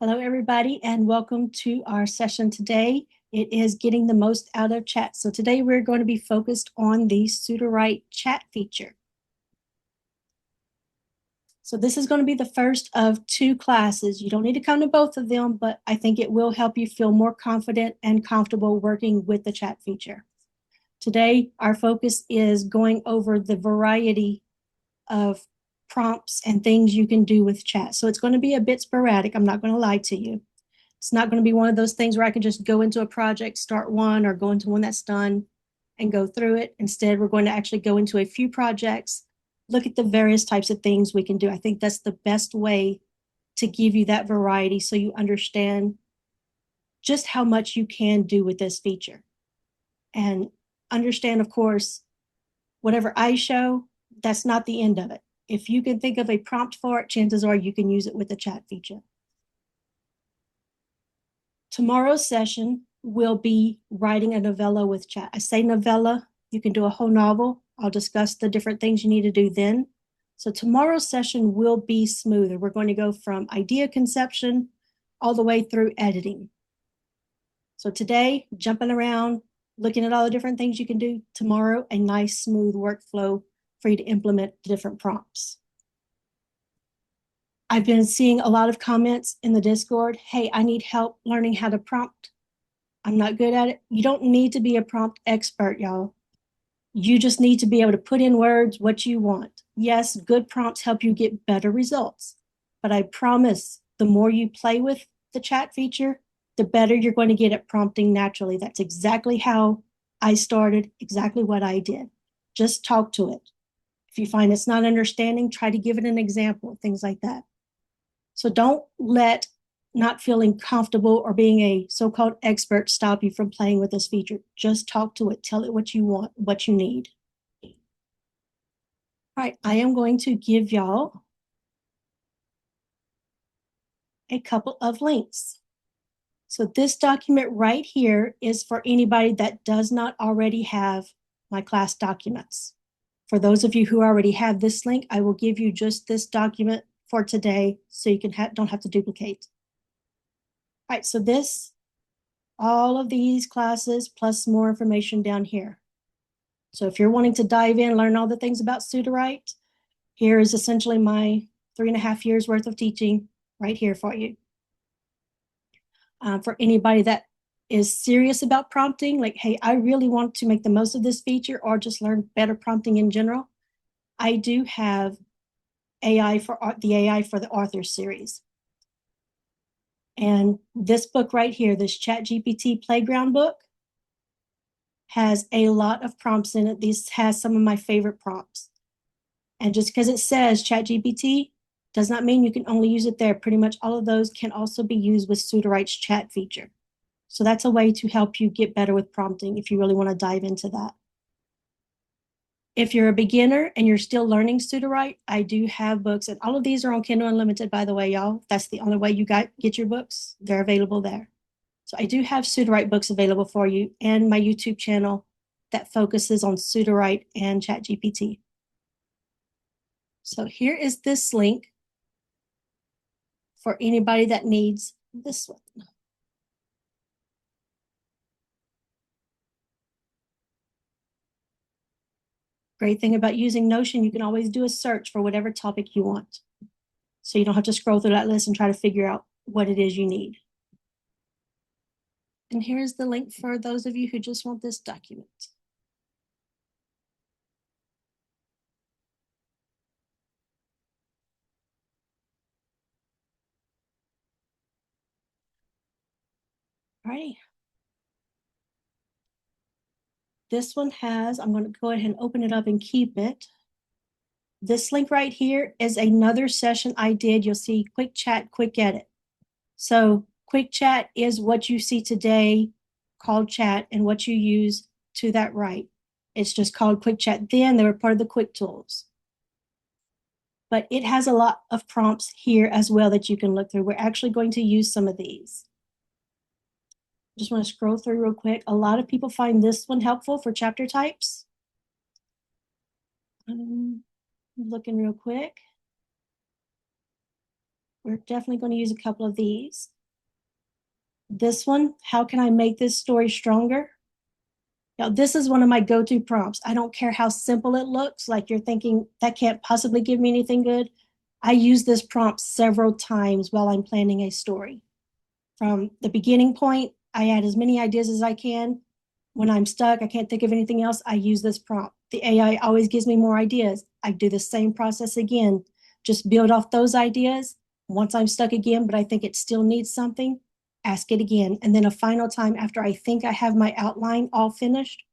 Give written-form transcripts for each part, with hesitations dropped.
Hello, everybody, and welcome to our session today. It is getting the most out of chat. So today we're going to be focused on the Sudowrite Chat feature. So this is going to be the first of two classes. You don't need to come to both of them, but I think it will help you feel more confident and comfortable working with the chat feature. Today, our focus is going over the variety of prompts and things you can do with chat. So it's going to be a bit sporadic. I'm not going to lie to you. It's not going to be one of those things where I can just go into a project, start one, or go into one that's done and go through it. Instead, we're going to actually go into a few projects, look at the various types of things we can do. I think that's the best way to give you that variety so you understand just how much you can do with this feature. And understand, of course, whatever I show, that's not the end of it. If you can think of a prompt for it, chances are you can use it with the chat feature. Tomorrow's session will be writing a novella with chat. I say novella, you can do a whole novel. I'll discuss the different things you need to do then. So tomorrow's session will be smoother. We're going to go from idea conception all the way through editing. So today, jumping around, looking at all the different things you can do. Tomorrow, a nice smooth workflow for you to implement the different prompts. I've been seeing a lot of comments in the Discord. Hey, I need help learning how to prompt. I'm not good at it. You don't need to be a prompt expert, y'all. You just need to be able to put in words what you want. Yes, good prompts help you get better results. But I promise the more you play with the chat feature, the better you're going to get at prompting naturally. That's exactly how I started, exactly what I did. Just talk to it. If you find it's not understanding, try to give it an example, things like that. So don't let not feeling comfortable or being a so-called expert stop you from playing with this feature. Just talk to it. Tell it what you want, what you need. All right, I am going to give y'all a couple of links. So this document right here is for anybody that does not already have my class documents. For those of you who already have this link, I will give you just this document for today so you don't have to duplicate. All right, so all of these classes plus more information down here. So if you're wanting to dive in, learn all the things about Sudowrite, here is essentially my 3.5 years worth of teaching right here for you. For anybody that is serious about prompting, like, hey, I really want to make the most of this feature or just learn better prompting in general, I do have the AI for the author series. And this book right here, this ChatGPT Playground book, has a lot of prompts in it. This has some of my favorite prompts. And just because it says ChatGPT does not mean you can only use it there. Pretty much all of those can also be used with Sudowrite's chat feature. So that's a way to help you get better with prompting if you really want to dive into that. If you're a beginner and you're still learning Sudowrite, I do have books, and all of these are on Kindle Unlimited, by the way, y'all. That's the only way you get your books. They're available there. So I do have Sudowrite books available for you and my YouTube channel that focuses on Sudowrite and ChatGPT. So here is this link for anybody that needs this one. Great thing about using Notion, you can always do a search for whatever topic you want. So you don't have to scroll through that list and try to figure out what it is you need. And here's the link for those of you who just want this document. All right. This one has, I'm going to go ahead and open it up and keep it. This link right here is another session I did. You'll see quick chat, quick edit. So quick chat is what you see today called chat and what you use to that right. It's just called quick chat. Then they were part of the quick tools. But it has a lot of prompts here as well that you can look through. We're actually going to use some of these. Just want to scroll through real quick. A lot of people find this one helpful for chapter types. Looking real quick. We're definitely going to use a couple of these. This one, how can I make this story stronger? Now, this is one of my go-to prompts. I don't care how simple it looks, like you're thinking that can't possibly give me anything good. I use this prompt several times while I'm planning a story. From the beginning point, I add as many ideas as I can. When I'm stuck, I can't think of anything else, I use this prompt. The AI always gives me more ideas. I do the same process again, just build off those ideas. Once I'm stuck again, but I think it still needs something, ask it again. And then a final time after I think I have my outline all finished,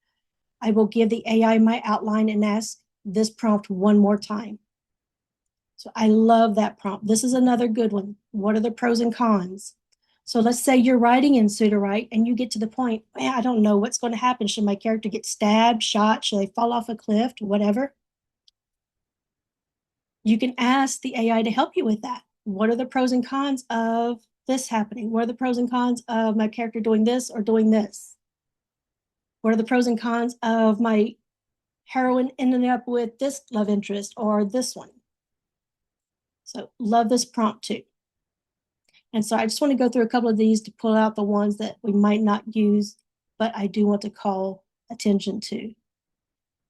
I will give the AI my outline and ask this prompt one more time. So I love that prompt. This is another good one. What are the pros and cons? So let's say you're writing in Sudowrite and you get to the point, man, I don't know what's going to happen. Should my character get stabbed, shot? Should they fall off a cliff? Whatever. You can ask the AI to help you with that. What are the pros and cons of this happening? What are the pros and cons of my character doing this or doing this? What are the pros and cons of my heroine ending up with this love interest or this one? So love this prompt too. And so I just want to go through a couple of these to pull out the ones that we might not use, but I do want to call attention to.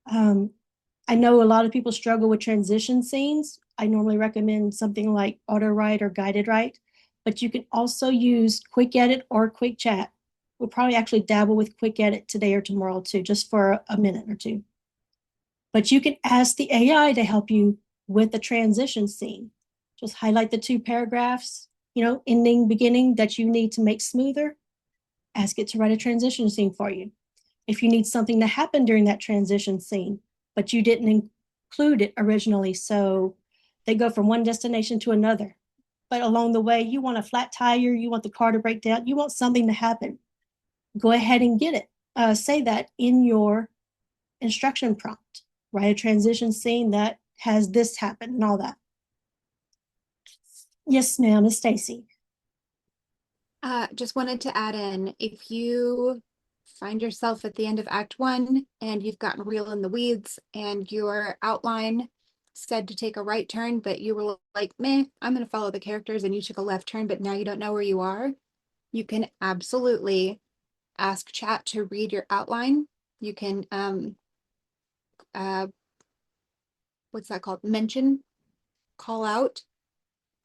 I know a lot of people struggle with transition scenes. I normally recommend something like auto write or guided write, but you can also use quick edit or quick chat. We'll probably actually dabble with quick edit today or tomorrow too, just for a minute or two. But you can ask the AI to help you with the transition scene. Just highlight the two paragraphs, ending, beginning, that you need to make smoother. Ask it to write a transition scene for you. If you need something to happen during that transition scene, but you didn't include it originally, so they go from one destination to another, but along the way, you want a flat tire, you want the car to break down, you want something to happen, go ahead and get it. Say that in your instruction prompt. Write a transition scene that has this happen and all that. Yes, ma'am, it's Stacy. Just wanted to add in, if you find yourself at the end of Act 1 and you've gotten real in the weeds and your outline said to take a right turn, but you were like, meh, I'm going to follow the characters, and you took a left turn, but now you don't know where you are, you can absolutely ask chat to read your outline. You can, what's that called? Call out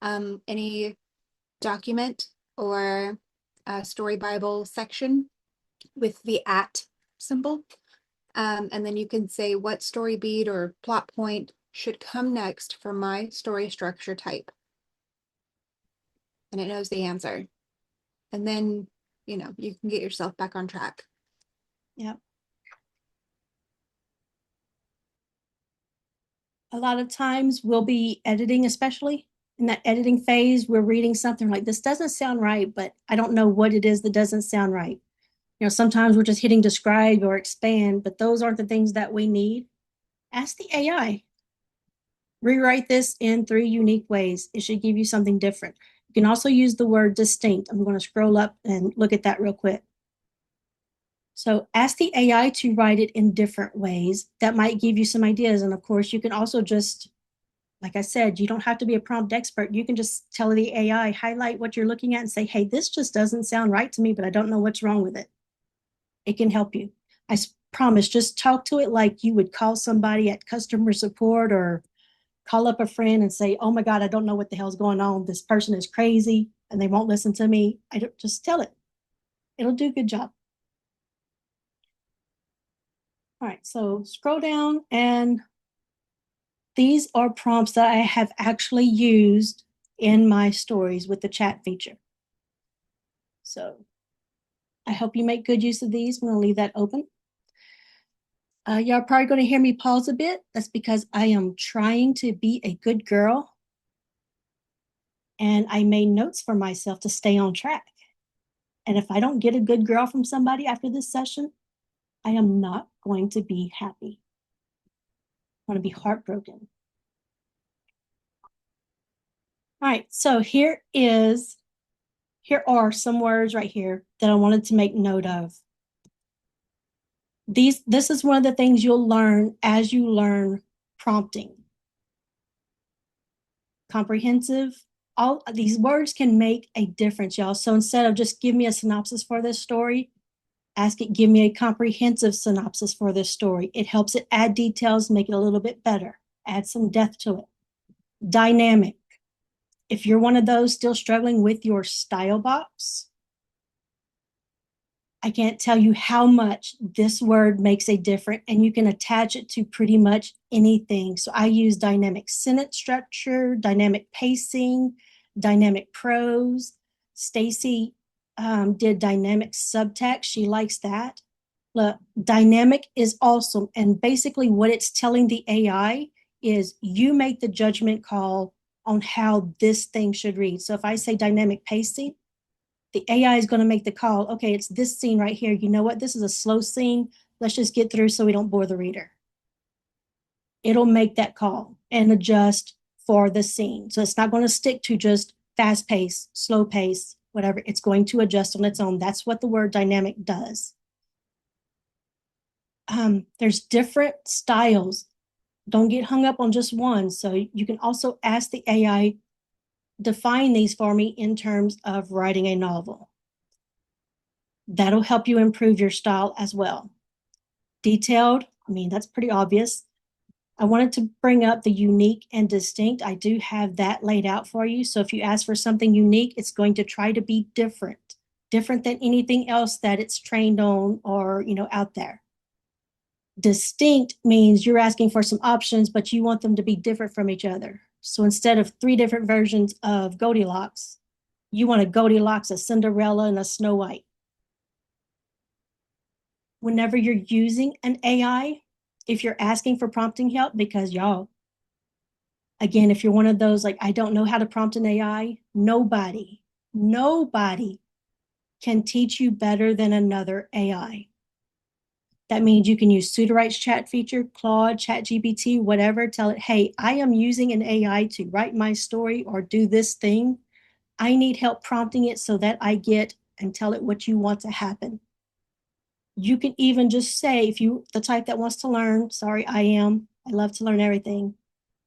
any document or story Bible section with the @ symbol. And then you can say what story beat or plot point should come next for my story structure type. And it knows the answer. And then, you can get yourself back on track. Yep. A lot of times we'll be editing, especially in that editing phase, we're reading something like, this doesn't sound right, but I don't know what it is that doesn't sound right. Sometimes we're just hitting describe or expand, but those aren't the things that we need. Ask the AI. Rewrite this in 3 unique ways. It should give you something different. You can also use the word distinct. I'm going to scroll up and look at that real quick. So ask the AI to write it in different ways. That might give you some ideas. And of course, you can also just, like I said, you don't have to be a prompt expert. You can just tell the AI, highlight what you're looking at and say, hey, this just doesn't sound right to me, but I don't know what's wrong with it. It can help you. I promise, just talk to it like you would call somebody at customer support or call up a friend and say, oh my God, I don't know what the hell's going on. This person is crazy and they won't listen to me. I don't, just tell it. It'll do a good job. All right, so scroll down, and these are prompts that I have actually used in my stories with the chat feature. So I hope you make good use of these. I'm going to leave that open. Y'all are probably going to hear me pause a bit. That's because I am trying to be a good girl, and I made notes for myself to stay on track. And if I don't get a good girl from somebody after this session, I am not going to be happy. I'm going to be heartbroken. All right, so here are some words right here that I wanted to make note of. This is one of the things you'll learn as you learn prompting. Comprehensive, all these words can make a difference, y'all. So instead of just give me a synopsis for this story, ask it, give me a comprehensive synopsis for this story. It helps it add details, make it a little bit better, add some depth to it. Dynamic. If you're one of those still struggling with your style box, I can't tell you how much this word makes a difference, and you can attach it to pretty much anything. So I use dynamic sentence structure, dynamic pacing, dynamic prose. Stacy did dynamic subtext. She likes that. Look, dynamic is awesome. And basically, what it's telling the AI is you make the judgment call on how this thing should read. So if I say dynamic pacing, the AI is going to make the call. Okay, it's this scene right here. You know what? This is a slow scene. Let's just get through so we don't bore the reader. It'll make that call and adjust for the scene. So it's not going to stick to just fast pace, slow pace, whatever. It's going to adjust on its own. That's what the word dynamic does. There's different styles. Don't get hung up on just one. So you can also ask the AI, define these for me in terms of writing a novel. That'll help you improve your style as well. Detailed, I mean, that's pretty obvious. I wanted to bring up the unique and distinct. I do have that laid out for you. So if you ask for something unique, it's going to try to be different than anything else that it's trained on or, out there. Distinct means you're asking for some options, but you want them to be different from each other. So instead of 3 different versions of Goldilocks, you want a Goldilocks, a Cinderella, and a Snow White. Whenever you're using an AI, if you're asking for prompting help, because y'all, again, if you're one of those, like, I don't know how to prompt an AI, nobody can teach you better than another AI. That means you can use Sudowrite's chat feature, Claude, ChatGPT, whatever. Tell it, hey, I am using an AI to write my story or do this thing. I need help prompting it so that I get and tell it what you want to happen. You can even just say, if you the type that wants to learn, sorry, I am. I love to learn everything.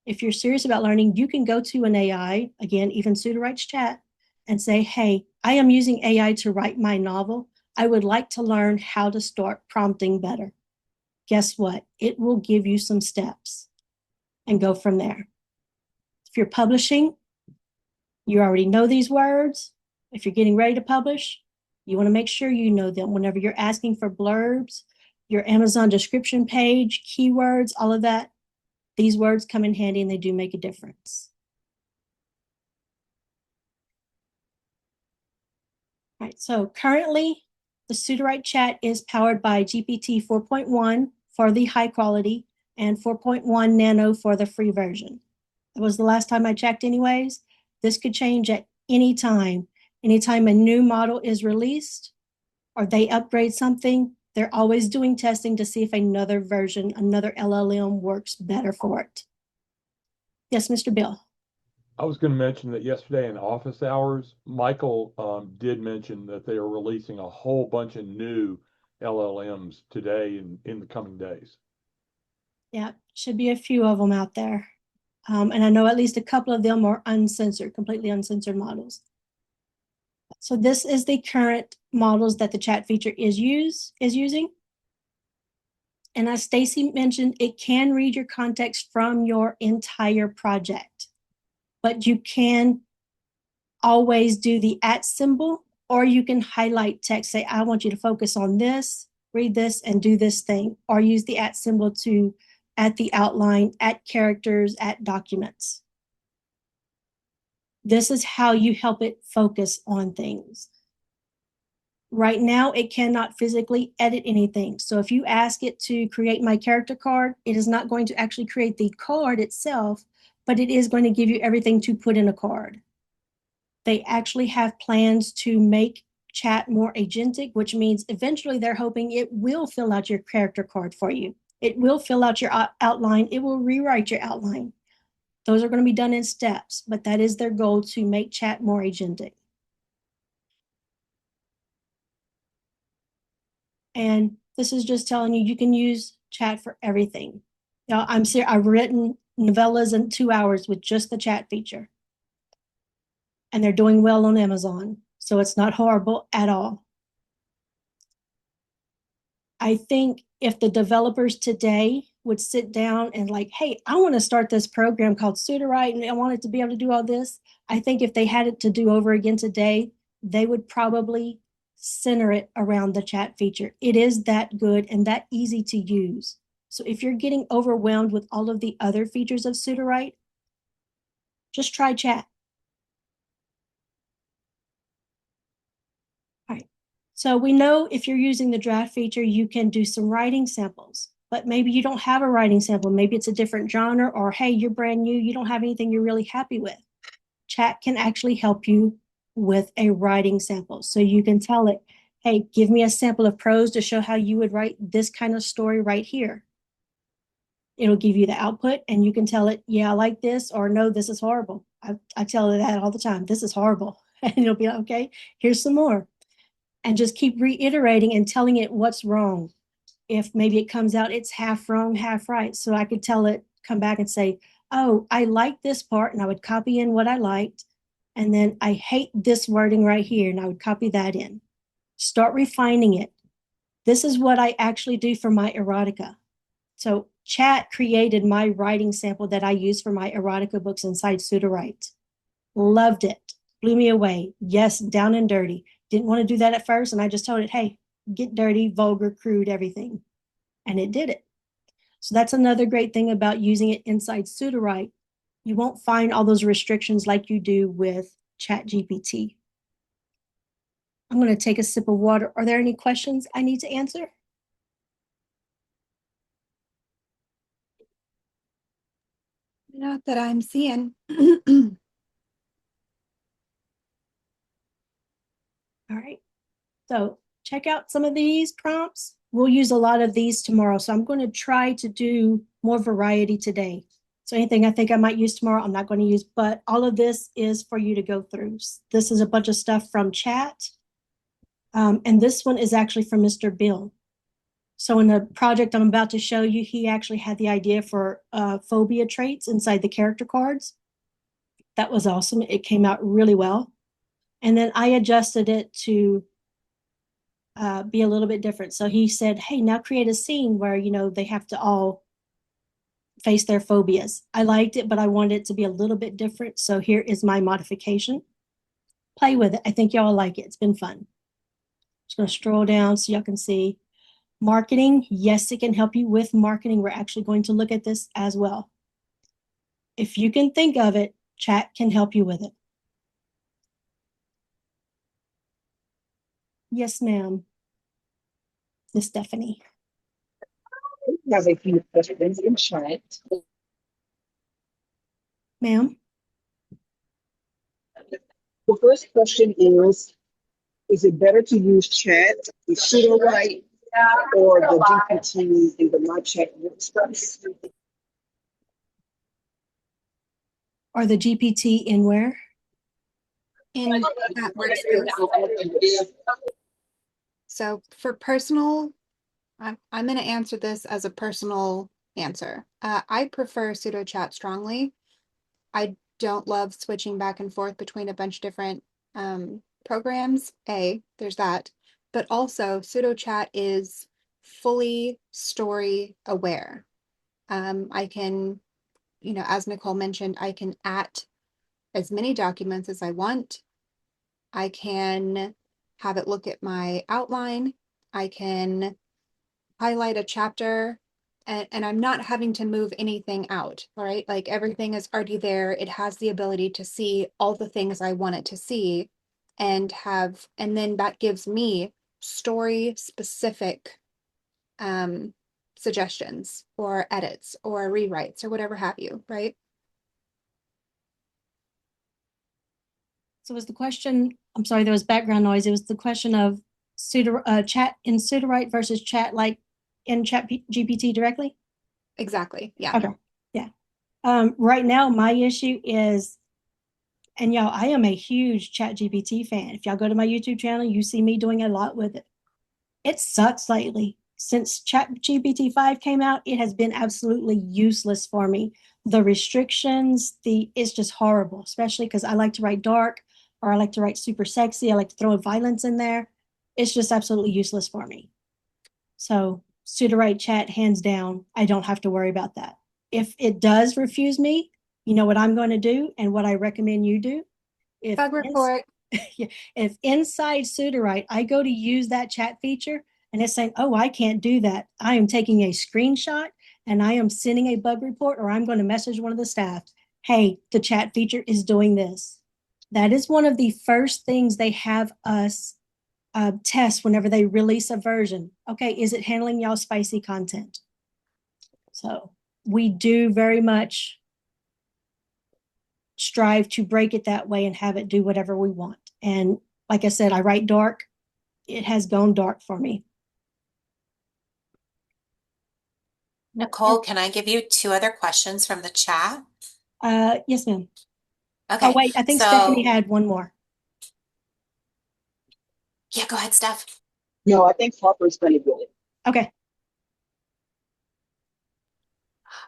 If you're serious about learning, you can go to an AI, again, even Sudowrite's chat, and say, hey, I am using AI to write my novel. I would like to learn how to start prompting better. Guess what? It will give you some steps and go from there. If you're publishing, you already know these words. If you're getting ready to publish, you want to make sure you know them. Whenever you're asking for blurbs, your Amazon description page, keywords, all of that, these words come in handy and they do make a difference. All right, so currently the Sudowrite Chat is powered by GPT 4.1 for the high quality and 4.1 Nano for the free version. It was the last time I checked anyways. This could change at any time. Anytime a new model is released or they upgrade something, they're always doing testing to see if another version, another LLM works better for it. Yes, Mr. Bill. I was going to mention that yesterday in office hours, Michael did mention that they are releasing a whole bunch of new LLMs today and in the coming days. Yeah, should be a few of them out there. And I know at least a couple of them are uncensored, completely uncensored models. So this is the current models that the chat feature is using. And as Stacy mentioned, it can read your context from your entire project, but you can always do the @ symbol, or you can highlight text, say, I want you to focus on this, read this, and do this thing, or use the @ symbol to add the outline, add characters, add documents. This is how you help it focus on things. Right now, it cannot physically edit anything. So if you ask it to create my character card, it is not going to actually create the card itself, but it is going to give you everything to put in a card. They actually have plans to make chat more agentic, which means eventually they're hoping it will fill out your character card for you. It will fill out your outline. It will rewrite your outline. Those are going to be done in steps, but that is their goal, to make chat more agentic. And this is just telling you can use chat for everything. Now, I've written novellas in 2 hours with just the chat feature. and they're doing well on Amazon. So it's not horrible at all. I think if the developers today would sit down and like, hey, I want to start this program called Sudowrite and I want it to be able to do all this. I think if they had it to do over again today, they would probably center it around the chat feature. It is that good and that easy to use. So if you're getting overwhelmed with all of the other features of Sudowrite, just try chat. All right. So we know if you're using the draft feature, you can do some writing samples, but maybe you don't have a writing sample. Maybe it's a different genre, or hey, you're brand new, you don't have anything you're really happy with. Chat can actually help you with a writing sample. So you can tell it, hey, give me a sample of prose to show how you would write this kind of story right here. It'll give you the output and you can tell it, yeah, I like this, or no, this is horrible. I tell it that all the time, this is horrible. And it'll be like, okay, here's some more. And just keep reiterating and telling it what's wrong. If maybe it comes out, it's half wrong, half right. So I could tell it, come back and say, oh, I like this part, and I would copy in what I liked. And then I hate this wording right here, and I would copy that in. Start refining it. This is what I actually do for my erotica. So Chat created my writing sample that I use for my erotica books inside Sudowrite. Loved it. Blew me away. Yes, down and dirty. Didn't want to do that at first. And I just told it, hey, get dirty, vulgar, crude, everything. And it did it. So that's another great thing about using it inside Sudowrite. You won't find all those restrictions like you do with ChatGPT. I'm going to take a sip of water. Are there any questions I need to answer? Not that I'm seeing. All right. So check out some of these prompts. We'll use a lot of these tomorrow. So I'm going to try to do more variety today. So anything I think I might use tomorrow, I'm not going to use, but all of this is for you to go through. This is a bunch of stuff from chat. And this one is actually from Mr. Bill. So in the project I'm about to show you, he actually had the idea for phobia traits inside the character cards. That was awesome. It came out really well. And then I adjusted it to be a little bit different. So he said, hey, now create a scene where, you know, they have to all face their phobias. I liked it, but I wanted it to be a little bit different. So here is my modification. Play with it. I think y'all like it. It's been fun. Just going to scroll down so y'all can see. Marketing, yes, it can help you with marketing. We're actually going to look at this as well. If you can think of it, chat can help you with it. Yes, ma'am. Miss Stephanie. We have a few questions in chat. Ma'am. The first question is it better to use chat, the Sudowrite, or the GPT in the My Chat workspace? Or the GPT in where? In that workspace. So for personal, I'm going to answer this as a personal answer. I prefer pseudo chat strongly. I don't love switching back and forth between a bunch of different programs. There's that. But also pseudo chat is fully story aware. I can, you know, as Nicole mentioned, I can at as many documents as I want. I can have it look at my outline. I can highlight a chapter and I'm not having to move anything out, all right? Like everything is already there. It has the ability to see all the things I want it to see and then that gives me story specific suggestions or edits or rewrites or whatever have you, right? So was the question, I'm sorry, there was background noise. It was the question of chat in Sudowrite versus chat like in ChatGPT directly? Exactly, yeah. Okay, yeah. Right now, my issue is, and y'all, I am a huge ChatGPT fan. If y'all go to my YouTube channel, you see me doing a lot with it. It sucks lately. Since ChatGPT 5 came out, it has been absolutely useless for me. The restrictions, it's just horrible, especially because I like to write dark. or I like to write super sexy. I like to throw violence in there. It's just absolutely useless for me. So Sudowrite Chat, hands down, I don't have to worry about that. If it does refuse me, you know what I'm going to do and what I recommend you do. Bug report. If inside Sudowrite, I go to use that chat feature and it's saying, oh, I can't do that. I am taking a screenshot and I am sending a bug report, or I'm going to message one of the staff. Hey, the chat feature is doing this. That is one of the first things they have us test whenever they release a version. Okay, is it handling y'all spicy content? So we do very much strive to break it that way and have it do whatever we want. And like I said, I write dark. It has gone dark for me. Nicole, can I give you two other questions from the chat? Yes, ma'am. Okay. Oh, wait, I think Stephanie had one more. Yeah, go ahead, Steph. No, I think Harper's going to do it. Okay.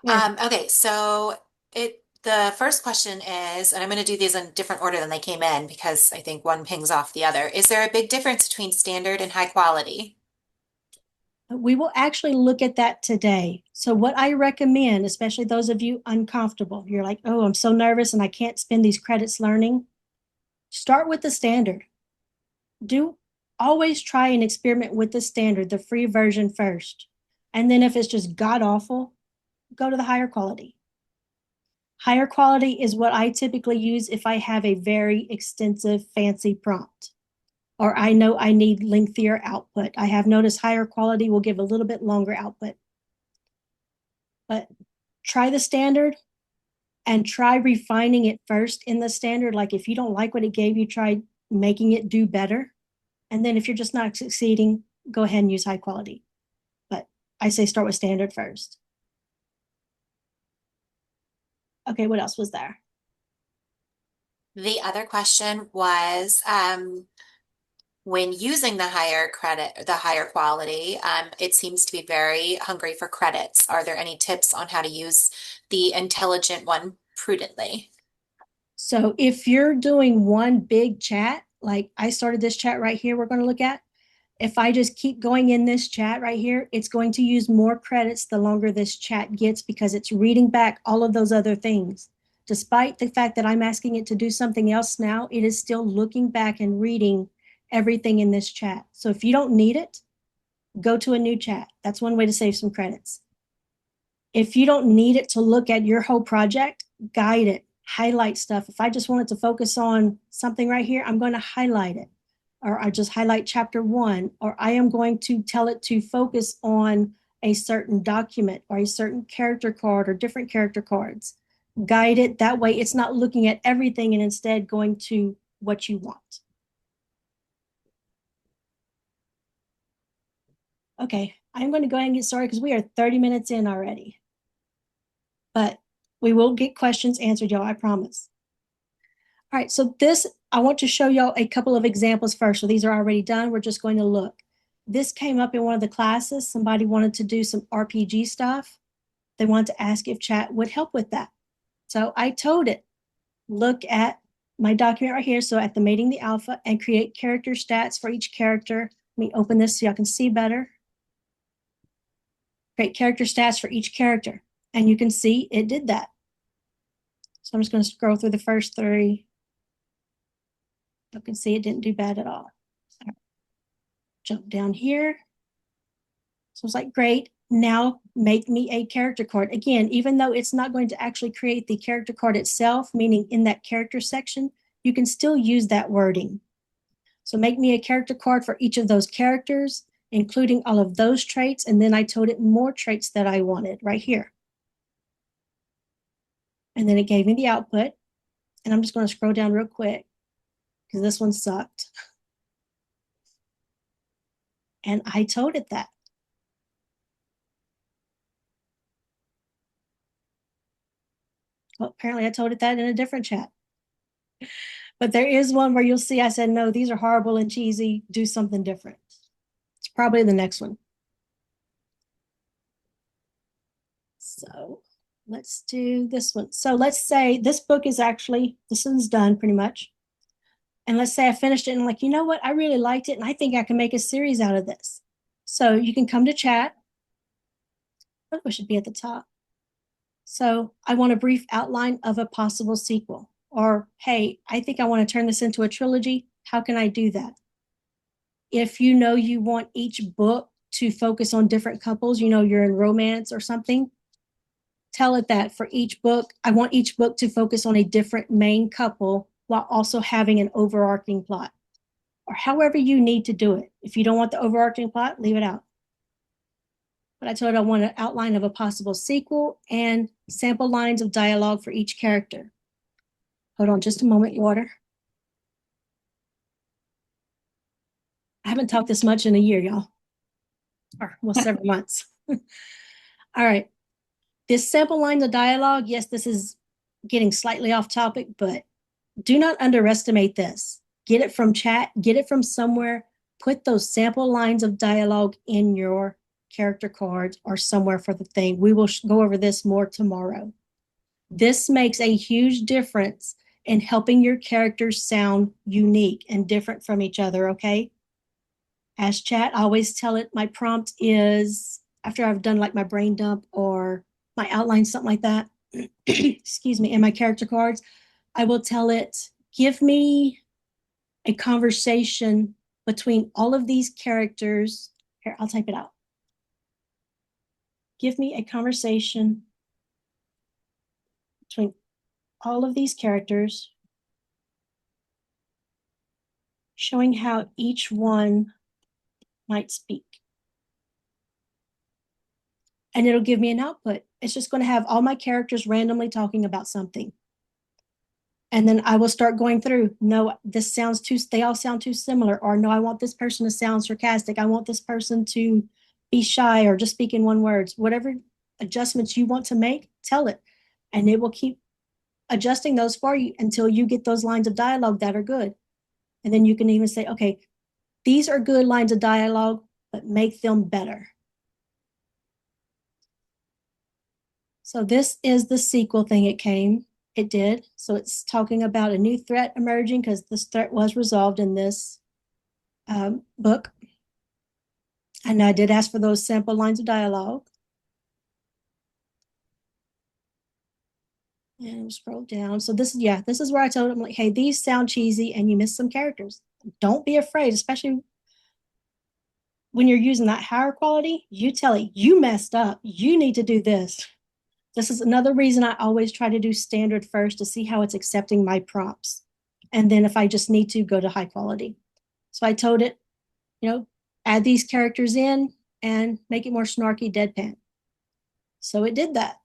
Okay, so the first question is, and I'm going to do these in different order than they came in because I think one pings off the other. Is there a big difference between standard and high quality? We will actually look at that today. So what I recommend, especially those of you uncomfortable, you're like, oh, I'm so nervous and I can't spend these credits learning. Start with the standard. Always try and experiment with the standard, the free version first. And then if it's just god awful, go to the higher quality. Higher quality is what I typically use if I have a very extensive, fancy prompt, or I know I need lengthier output. I have noticed higher quality will give a little bit longer output. But try the standard and try refining it first in the standard. Like if you don't like what it gave you, try making it do better. And then if you're just not succeeding, go ahead and use high quality. But I say start with standard first. Okay, what else was there? The other question was, when using the higher quality, it seems to be very hungry for credits. Are there any tips on how to use the intelligent one prudently? So if you're doing one big chat, like I started this chat right here, we're going to look at, if I just keep going in this chat right here, it's going to use more credits the longer this chat gets because it's reading back all of those other things. Despite the fact that I'm asking it to do something else now, it is still looking back and reading everything in this chat. So if you don't need it, go to a new chat. That's one way to save some credits. If you don't need it to look at your whole project, guide it, highlight stuff. If I just wanted to focus on something right here, I'm going to highlight it. Or I just highlight chapter 1, or I am going to tell it to focus on a certain document or a certain character card or different character cards. Guide it. That way it's not looking at everything and instead going to what you want. Okay, I'm going to go ahead and get started because we are 30 minutes in already. But we will get questions answered, y'all, I promise. All right, so I want to show y'all a couple of examples first. So these are already done. We're just going to look. This came up in one of the classes. Somebody wanted to do some RPG stuff. They wanted to ask if chat would help with that. So I told it, look at my document right here. So at the mating the alpha and create character stats for each character. Let me open this so y'all can see better. Create character stats for each character. And you can see it did that. So I'm just going to scroll through the first 3. You can see it didn't do bad at all. Jump down here. So it's like, great. Now make me a character card. Again, even though it's not going to actually create the character card itself, meaning in that character section, you can still use that wording. So make me a character card for each of those characters, including all of those traits. And then I told it more traits that I wanted right here. And then it gave me the output. And I'm just going to scroll down real quick because this one sucked. And I told it that. Well, apparently I told it that in a different chat. But there is one where you'll see I said, no, these are horrible and cheesy. Do something different. It's probably the next one. So let's do this one. So let's say this book is actually, this one's done pretty much. And let's say I finished it and I'm like, you know what? I really liked it and I think I can make a series out of this. So you can come to chat. I think it should be at the top. So I want a brief outline of a possible sequel. Or, hey, I think I want to turn this into a trilogy. How can I do that? If you know you want each book to focus on different couples, you know, you're in romance or something, tell it that for each book, I want each book to focus on a different main couple while also having an overarching plot, or however you need to do it. If you don't want the overarching plot, leave it out. But I told her I want an outline of a possible sequel and sample lines of dialogue for each character. Hold on just a moment, water. I haven't talked this much in a year, y'all, or well, several months. All right. This sample lines of dialogue, yes, this is getting slightly off topic, but do not underestimate this. Get it from chat, get it from somewhere, put those sample lines of dialogue in your character cards or somewhere for the thing. We will go over this more tomorrow. This makes a huge difference in helping your characters sound unique and different from each other, okay? As chat, I always tell it my prompt is, after I've done like my brain dump or my outline, something like that, excuse me, in my character cards, I will tell it, give me a conversation between all of these characters. Here, I'll type it out. Give me a conversation between all of these characters, showing how each one might speak. And it'll give me an output. It's just going to have all my characters randomly talking about something. And then I will start going through, no, this sounds too, they all sound too similar. Or no, I want this person to sound sarcastic. I want this person to be shy or just speak in one words. Whatever adjustments you want to make, tell it. And it will keep adjusting those for you until you get those lines of dialogue that are good. And then you can even say, okay, these are good lines of dialogue, but make them better. So this is the sequel thing it did. So it's talking about a new threat emerging because this threat was resolved in this book. And I did ask for those sample lines of dialogue. And scroll down. So this is where I told them, like, hey, these sound cheesy and you missed some characters. Don't be afraid, especially when you're using that higher quality. You tell it, you messed up. You need to do this. This is another reason I always try to do standard first to see how it's accepting my prompts. And then if I just need to, go to high quality. So I told it, add these characters in and make it more snarky, deadpan. So it did that.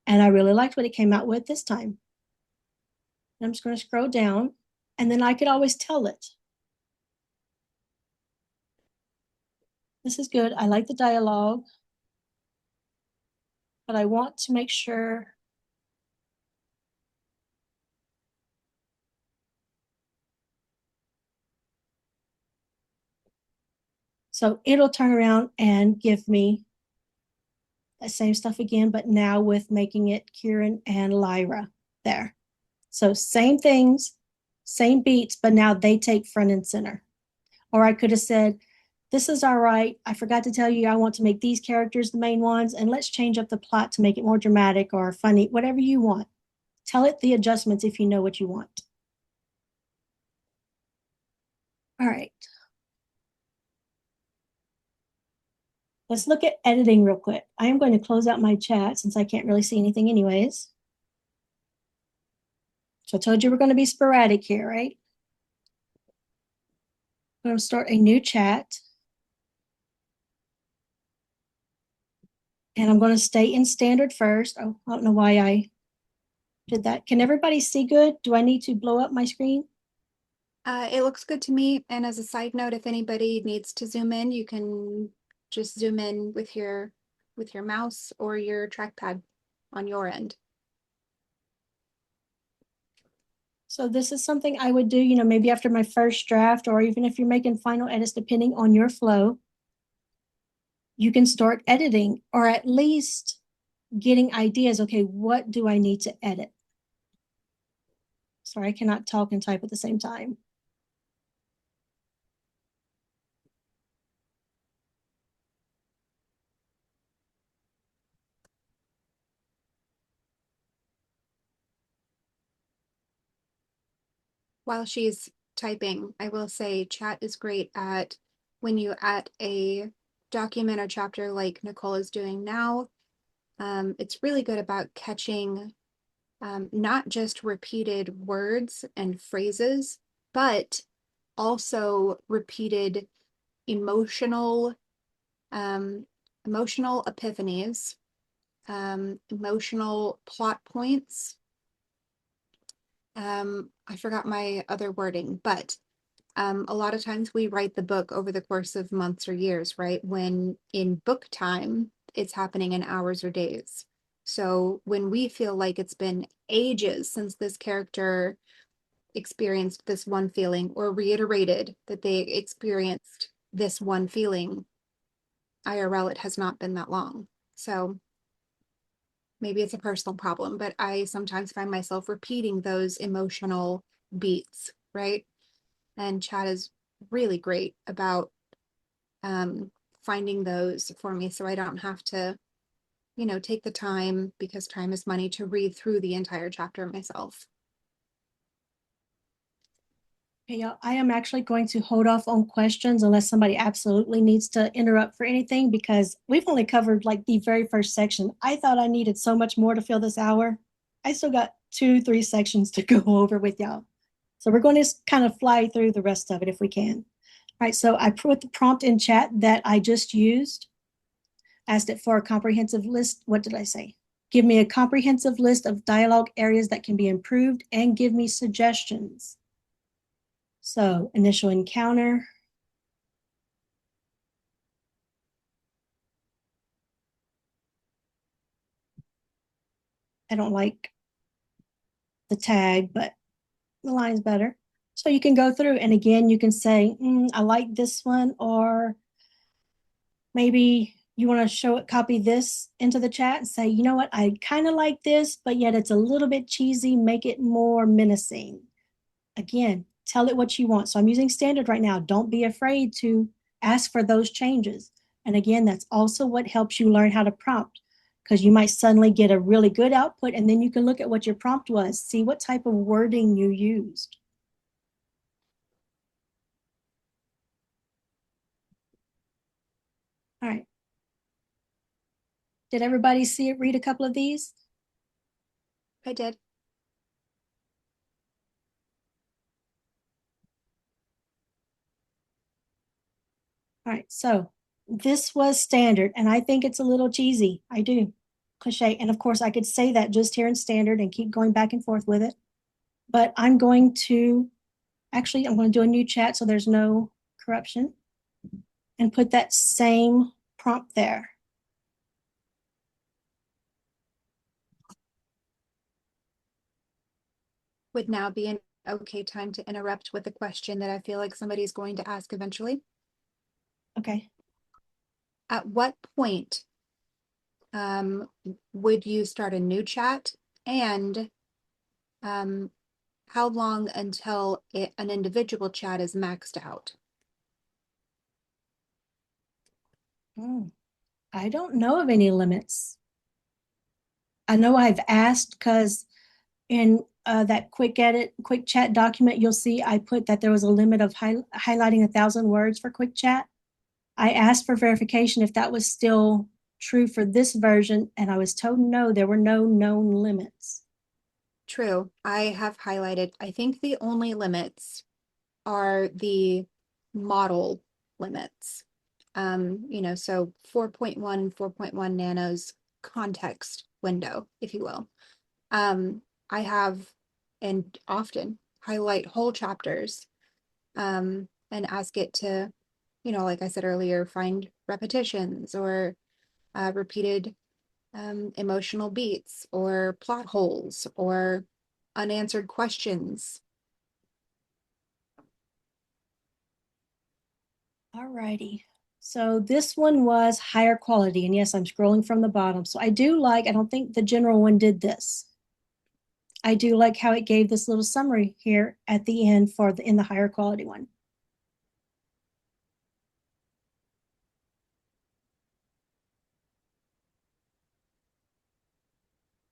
And I really liked what it came out with this time. I'm just going to scroll down, and then I could always tell it, this is good. I like the dialogue, but I want to make sure so it'll turn around and give me that same stuff again, but now with making it Kieran and Lyra there. So same things, same beats, but now they take front and center. Or I could have said, this is all right. I forgot to tell you, I want to make these characters the main ones, and let's change up the plot to make it more dramatic or funny, whatever you want. Tell it the adjustments if you know what you want. All right. Let's look at editing real quick. I am going to close out my chat since I can't really see anything anyways. So I told you we're going to be sporadic here, right? I'm going to start a new chat. And I'm going to stay in standard first. Oh, I don't know why I did that. Can everybody see good? Do I need to blow up my screen? It looks good to me. And as a side note, if anybody needs to zoom in, you can just zoom in with your mouse or your trackpad on your end. So this is something I would do, maybe after my first draft, or even if you're making final edits, depending on your flow, you can start editing or at least getting ideas. Okay, what do I need to edit? Sorry, I cannot talk and type at the same time. While she's typing, I will say chat is great at when you add a document or chapter like Nicole is doing now. It's really good about catching not just repeated words and phrases, but also repeated emotional emotional epiphanies, emotional plot points. I forgot my other wording, but a lot of times we write the book over the course of months or years, right? When in book time, it's happening in hours or days. So when we feel like it's been ages since this character experienced this one feeling or reiterated that they experienced this one feeling, IRL, it has not been that long. So maybe it's a personal problem, but I sometimes find myself repeating those emotional beats, right? And chat is really great about finding those for me so I don't have to, take the time, because time is money, to read through the entire chapter myself. Okay, y'all, I am actually going to hold off on questions unless somebody absolutely needs to interrupt for anything, because we've only covered like the very first section. I thought I needed so much more to fill this hour. I still got 2-3 sections to go over with y'all. So we're going to kind of fly through the rest of it if we can. All right, so I put the prompt in chat that I just used. Asked it for a comprehensive list. What did I say? Give me a comprehensive list of dialogue areas that can be improved and give me suggestions. So initial encounter. I don't like the tag, but the line's better. So you can go through and again, you can say, I like this one, or maybe you want to show it, copy this into the chat and say, you know what, I kind of like this, but yet it's a little bit cheesy, make it more menacing. Again, tell it what you want. So I'm using standard right now. Don't be afraid to ask for those changes. And again, that's also what helps you learn how to prompt, because you might suddenly get a really good output and then you can look at what your prompt was, see what type of wording you used. All right. Did everybody see it, read a couple of these? I did. All right, so this was standard, and I think it's a little cheesy. I do. Cliche. And of course, I could say that just here in standard and keep going back and forth with it. But I'm going to do a new chat so there's no corruption and put that same prompt there. Would now be an okay time to interrupt with a question that I feel like somebody's going to ask eventually. Okay. At what point would you start a new chat, and how long until an individual chat is maxed out? I don't know of any limits. I know I've asked because in that quick chat document, you'll see I put that there was a limit of highlighting 1,000 words for quick chat. I asked for verification if that was still true for this version, and I was told no, there were no known limits. True. I have highlighted, I think the only limits are the model limits. So 4.1, 4.1 nanos context window, if you will. I have and often highlight whole chapters and ask it to, like I said earlier, find repetitions or repeated emotional beats or plot holes or unanswered questions. All righty. So this one was higher quality. And yes, I'm scrolling from the bottom. So I don't think the general one did this. I do like how it gave this little summary here at the end in the higher quality one.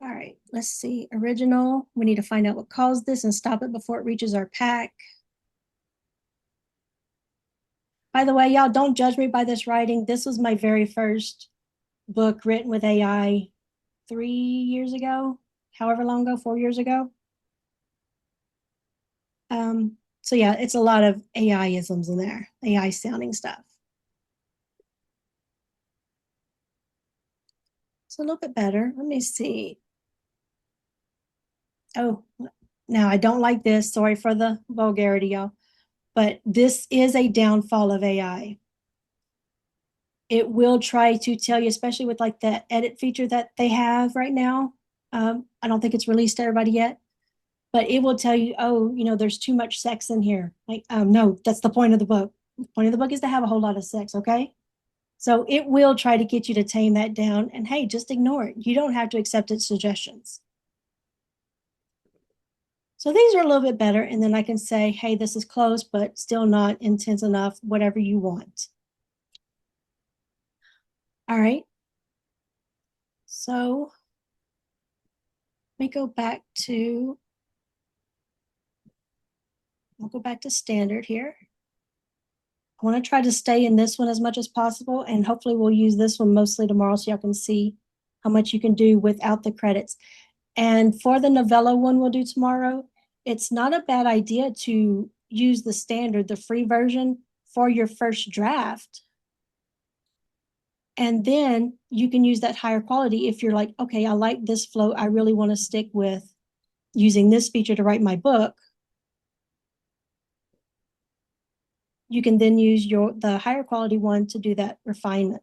All right, let's see. Original, we need to find out what caused this and stop it before it reaches our pack. By the way, y'all, don't judge me by this writing. This was my very first book written with AI 3 years ago, however long ago, 4 years ago. So yeah, it's a lot of AI-isms in there, AI sounding stuff. It's a little bit better. Let me see. Oh, now I don't like this. Sorry for the vulgarity, y'all. But this is a downfall of AI. It will try to tell you, especially with like the edit feature that they have right now. I don't think it's released to everybody yet, but it will tell you, oh, there's too much sex in here. Like, no, that's the point of the book. The point of the book is to have a whole lot of sex, okay? So it will try to get you to tame that down. And hey, just ignore it. You don't have to accept its suggestions. So these are a little bit better. And then I can say, hey, this is close, but still not intense enough, whatever you want. All right. So let me go back to, I'll go back to standard here. I want to try to stay in this one as much as possible, and hopefully we'll use this one mostly tomorrow so y'all can see how much you can do without the credits. And for the novella one we'll do tomorrow, it's not a bad idea to use the standard, the free version, for your first draft. And then you can use that higher quality if you're like, okay, I like this flow. I really want to stick with using this feature to write my book. You can then use the higher quality one to do that refinement.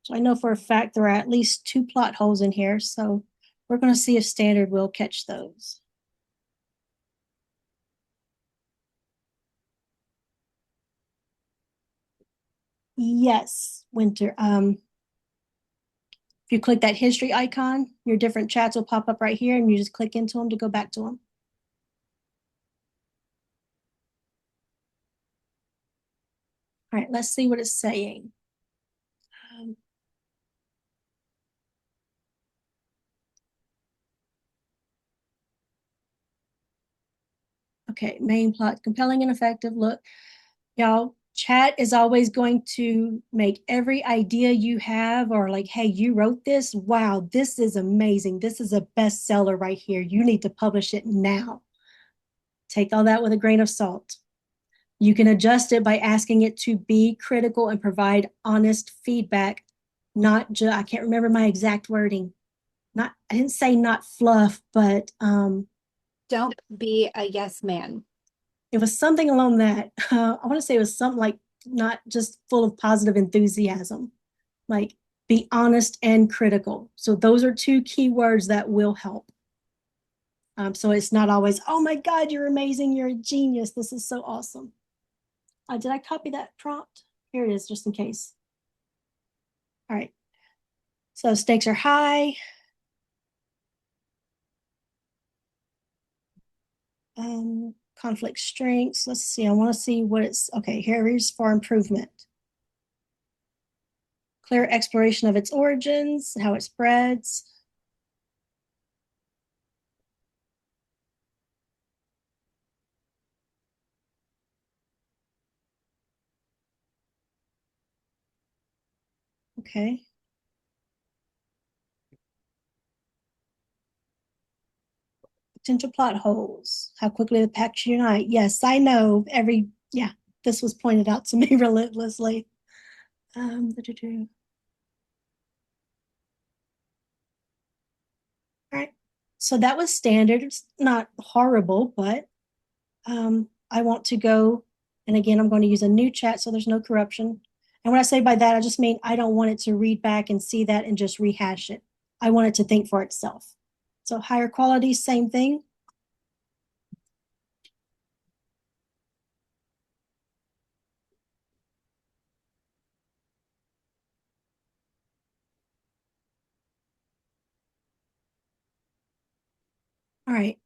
So I know for a fact there are at least 2 plot holes in here. So we're going to see if standard will catch those. Yes, Winter. If you click that history icon, your different chats will pop up right here and you just click into them to go back to them. All right, let's see what it's saying. Okay, main plot, compelling and effective. Look, y'all, chat is always going to make every idea you have, or like, hey, you wrote this. Wow, this is amazing. This is a bestseller right here. You need to publish it now. Take all that with a grain of salt. You can adjust it by asking it to be critical and provide honest feedback, not just, I can't remember my exact wording. I didn't say not fluff, but Don't be a yes man. it was something along that. I want to say it was something like not just full of positive enthusiasm, like be honest and critical. So those are 2 key words that will help. So it's not always, oh my God, you're amazing. You're a genius. This is so awesome. Did I copy that prompt? Here it is, just in case. All right. So stakes are high. Conflict strengths. Let's see. I want to see what it's, okay, here's for improvement. Clear exploration of its origins, how it spreads. Okay. Potential plot holes, how quickly the packs unite. Yes, I know this was pointed out to me relentlessly. All right, so that was standard. It's not horrible, but I want to go, and again, I'm going to use a new chat so there's no corruption. And when I say by that, I just mean I don't want it to read back and see that and just rehash it. I want it to think for itself. So higher quality, same thing. All right.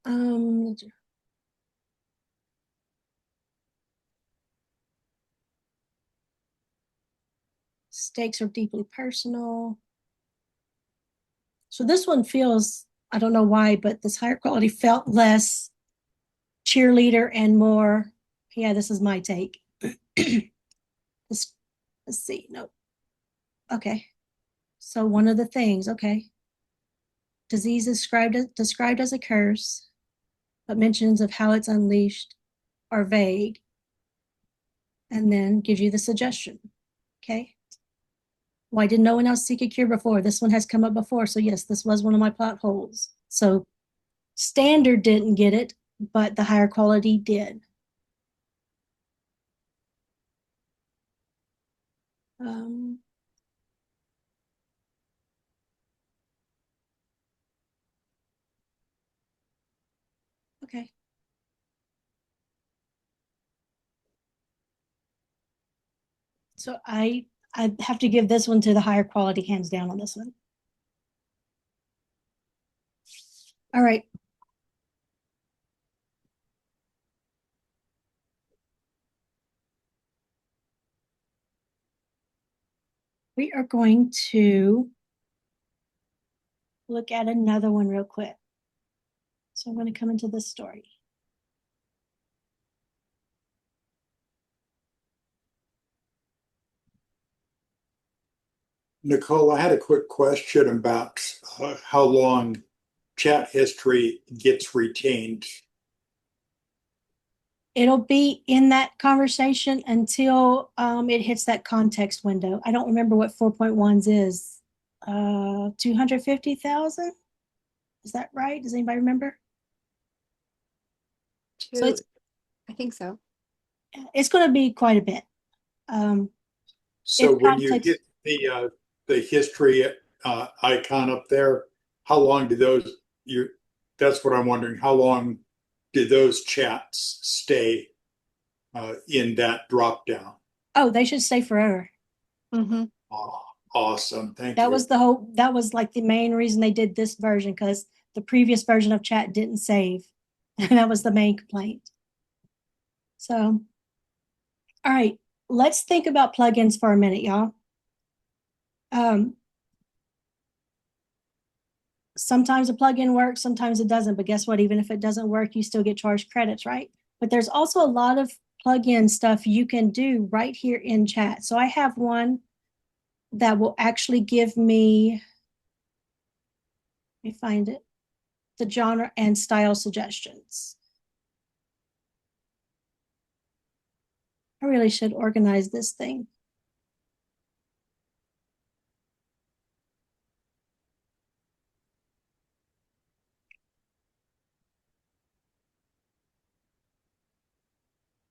Stakes are deeply personal. So this one feels, I don't know why, but this higher quality felt less cheerleader and more, yeah, this is my take. This, let's see, no. Okay. So one of the things, okay. Disease is described as a curse, but mentions of how it's unleashed are vague. And then gives you the suggestion. Okay. Why did no one else seek a cure before? This one has come up before. So yes, this was one of my plot holes. So standard didn't get it, but the higher quality did. Okay. So I have to give this one to the higher quality, hands down on this one. All right. We are going to look at another one real quick. So I'm going to come into this story. Nicole, I had a quick question about how long chat history gets retained. It'll be in that conversation until it hits that context window. I don't remember what 4.1's is. 250,000? Is that right? Does anybody remember? So I think so. it's going to be quite a bit. So when you context, hit the history icon up there, how long do those that's what I'm wondering. How long do those chats stay in that drop down? oh, they should stay forever. Mm-hmm. Oh, awesome. Thank That you. was that was like the main reason they did this version, because the previous version of chat didn't save. And that was the main complaint. So, all right, let's think about plugins for a minute, y'all. Sometimes a plugin works, sometimes it doesn't, but guess what? Even if it doesn't work, you still get charged credits, right? But there's also a lot of plugin stuff you can do right here in chat. So I have one that will actually give me, let me find it, the genre and style suggestions. I really should organize this thing.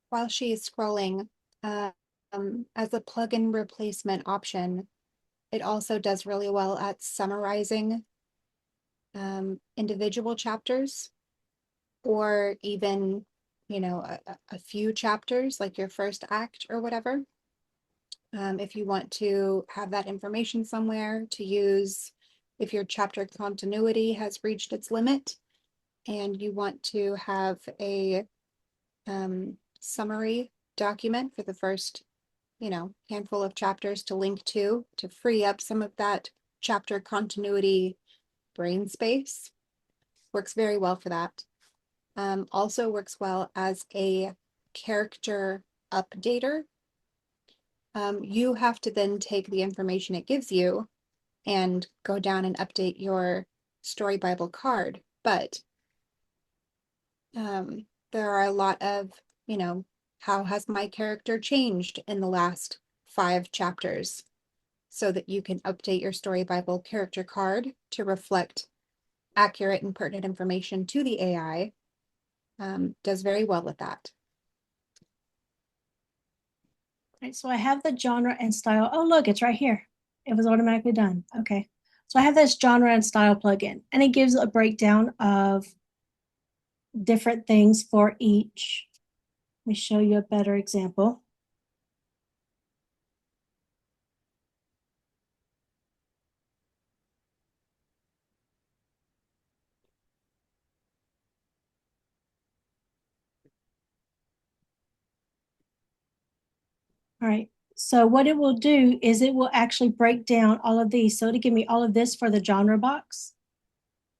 While she is scrolling, as a plugin replacement option, it also does really well at summarizing individual chapters, or even, you know, a few chapters, like your first act or whatever. If you want to have that information somewhere to use, if your chapter continuity has reached its limit and you want to have a summary document for the first, you know, handful of chapters to link to free up some of that chapter continuity brain space, works very well for that. Also works well as a character updater. You have to then take the information it gives you and go down and update your Story Bible card. But there are a lot of, you know, how has my character changed in the last 5 chapters, so that you can update your Story Bible character card to reflect accurate and pertinent information to the AI. Does very well with that. Right, so I have the genre and style. Oh, look, it's right here. It was automatically done. Okay. So I have this genre and style plugin, and it gives a breakdown of different things for each. Let me show you a better example. All right. So what it will do is it will actually break down all of these. So to give me all of this for the genre box,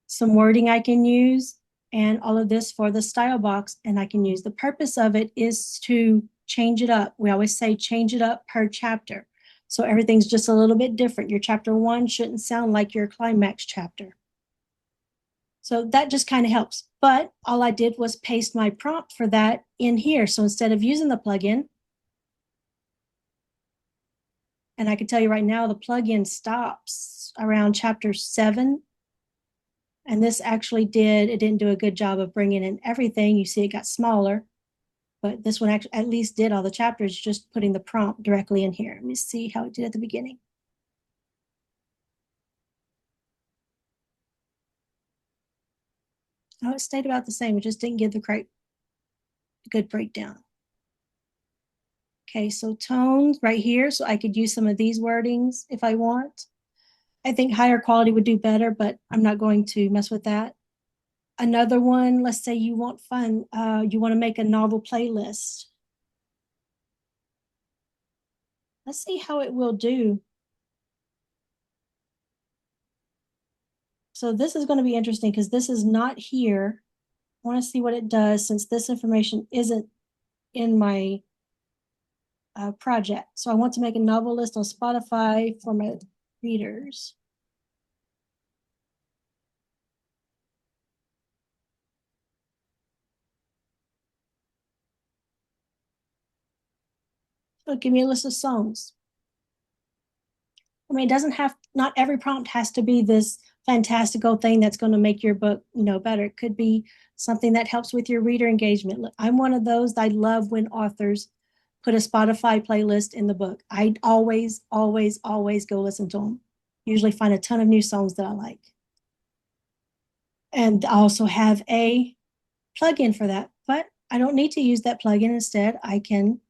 some wording I can use, and all of this for the style box, and I can use. The purpose of it is to change it up. We always say change it up per chapter. So everything's just a little bit different. Your chapter 1 shouldn't sound like your climax chapter. So that just kind of helps. But all I did was paste my prompt for that in here. So instead of using the plugin, and I can tell you right now, the plugin stops around chapter 7. And this actually it didn't do a good job of bringing in everything. You see it got smaller, but this one actually at least did all the chapters, just putting the prompt directly in here. Let me see how it did at the beginning. Oh, it stayed about the same. It just didn't give the good breakdown. Okay, so tones right here. So I could use some of these wordings if I want. I think higher quality would do better, but I'm not going to mess with that. Another one, let's say you want fun. You want to make a novel playlist. Let's see how it will do. So this is going to be interesting because this is not here. I want to see what it does since this information isn't in my project. So I want to make a novel list on Spotify for my readers. So give me a list of songs. I mean, it doesn't have, not every prompt has to be this fantastical thing that's going to make your book, better. It could be something that helps with your reader engagement. Look, I'm one of those that I love when authors put a Spotify playlist in the book. I always, always, always go listen to them. Usually find a ton of new songs that I like. And I also have a plugin for that, but I don't need to use that plugin. Instead, I can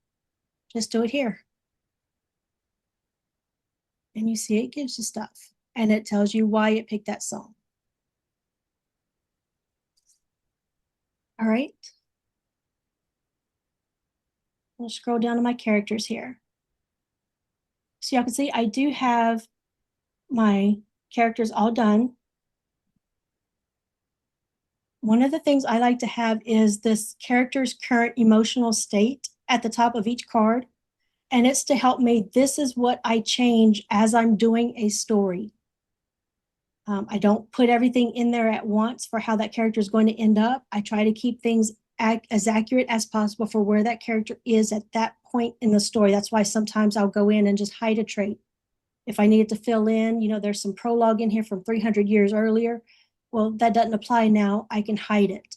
just do it here. And you see it gives you stuff, and it tells you why it picked that song. All right. I'll scroll down to my characters here. So y'all can see I do have my characters all done. One of the things I like to have is this character's current emotional state at the top of each card. And it's to help me. This is what I change as I'm doing a story. I don't put everything in there at once for how that character is going to end up. I try to keep things as accurate as possible for where that character is at that point in the story. That's why sometimes I'll go in and just hide a trait. If I needed to fill in, there's some prologue in here from 300 years earlier. Well, that doesn't apply now. I can hide it.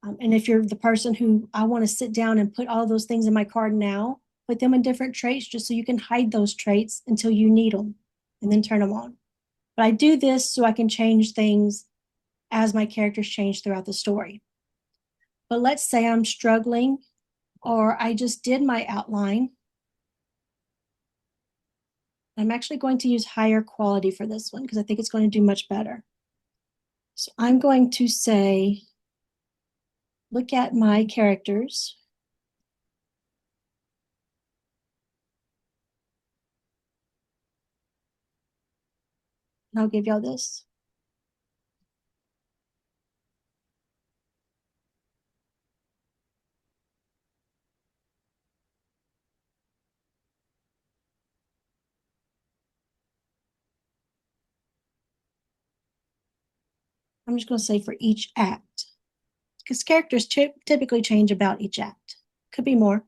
And if you're the person who I want to sit down and put all those things in my card now, put them in different traits just so you can hide those traits until you need them and then turn them on. But I do this so I can change things as my characters change throughout the story. But let's say I'm struggling or I just did my outline. I'm actually going to use higher quality for this one because I think it's going to do much better. So I'm going to say, look at my characters. And I'll give y'all this. I'm just going to say for each act, because characters typically change about each act. Could be more.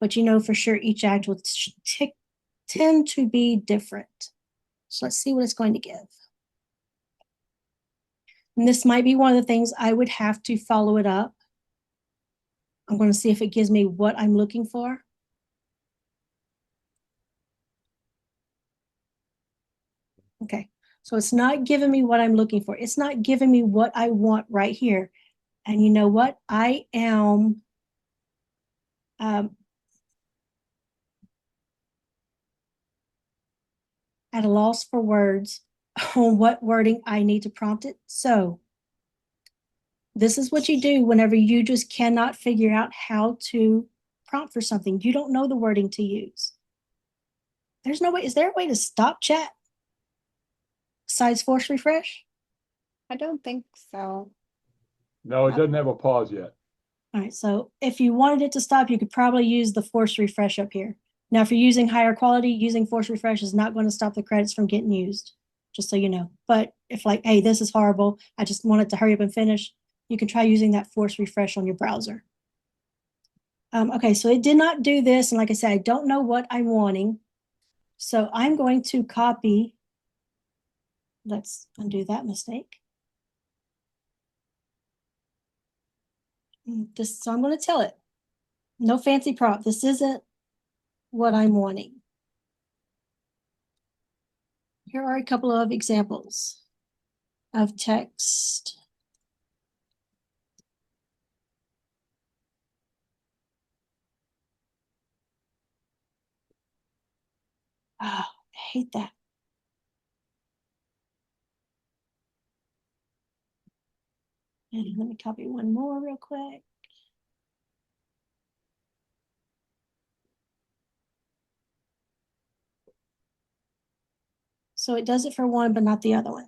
But for sure each act will tend to be different. So let's see what it's going to give. And this might be one of the things I would have to follow it up. I'm going to see if it gives me what I'm looking for. Okay, so it's not giving me what I'm looking for. It's not giving me what I want right here. And you know what? I am at a loss for words on what wording I need to prompt it. So this is what you do whenever you just cannot figure out how to prompt for something. You don't know the wording to use. There's no way. Is there a way to stop chat besides force refresh? I don't think so. No, it doesn't have a pause yet. All right, so if you wanted it to stop, you could probably use the force refresh up here. Now, if you're using higher quality, using force refresh is not going to stop the credits from getting used, just so you know. But if like, hey, this is horrible, I just want it to hurry up and finish, you can try using that force refresh on your browser. Okay, so it did not do this. And like I said, I don't know what I'm wanting. So I'm going to copy. Let's undo that mistake. So I'm going to tell it, no fancy prompt. This isn't what I'm wanting. Here are a couple of examples of text. Oh, I hate that. And let me copy one more real quick. So it does it for one, but not the other one.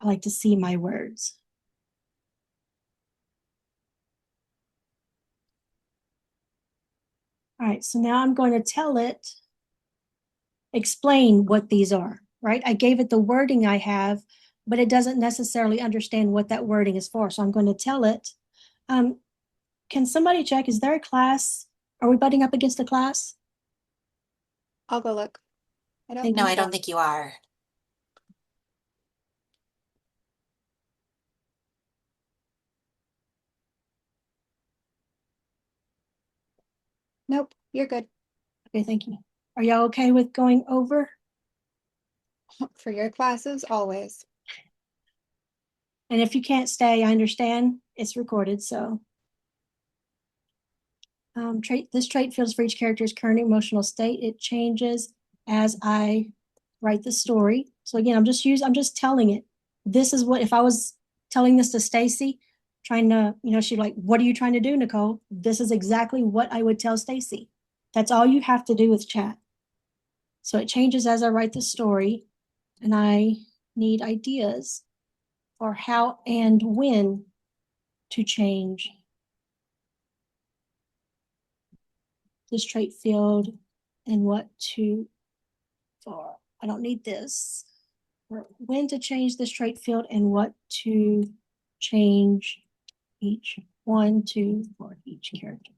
I like to see my words. All right, so now I'm going to tell it, explain what these are, right? I gave it the wording I have, but it doesn't necessarily understand what that wording is for. So I'm going to tell it, can somebody check, is there a class? Are we butting up against a class? I'll go look. I don't Thank No, you. I don't think you are. Nope, you're good. Okay, thank you. Are y'all okay with going over? For your classes, always. And if you can't stay, I understand. It's recorded, so. This trait fields for each character's current emotional state. It changes as I write the story. So again, I'm just telling it. This is what, if I was telling this to Stacy, trying to, she'd like, what are you trying to do, Nicole? This is exactly what I would tell Stacy. That's all you have to do with chat. So it changes as I write the story, and I need ideas for how and when to change this trait field and what to for. I don't need this. Or when to change this trait field and what to change each one to for each character.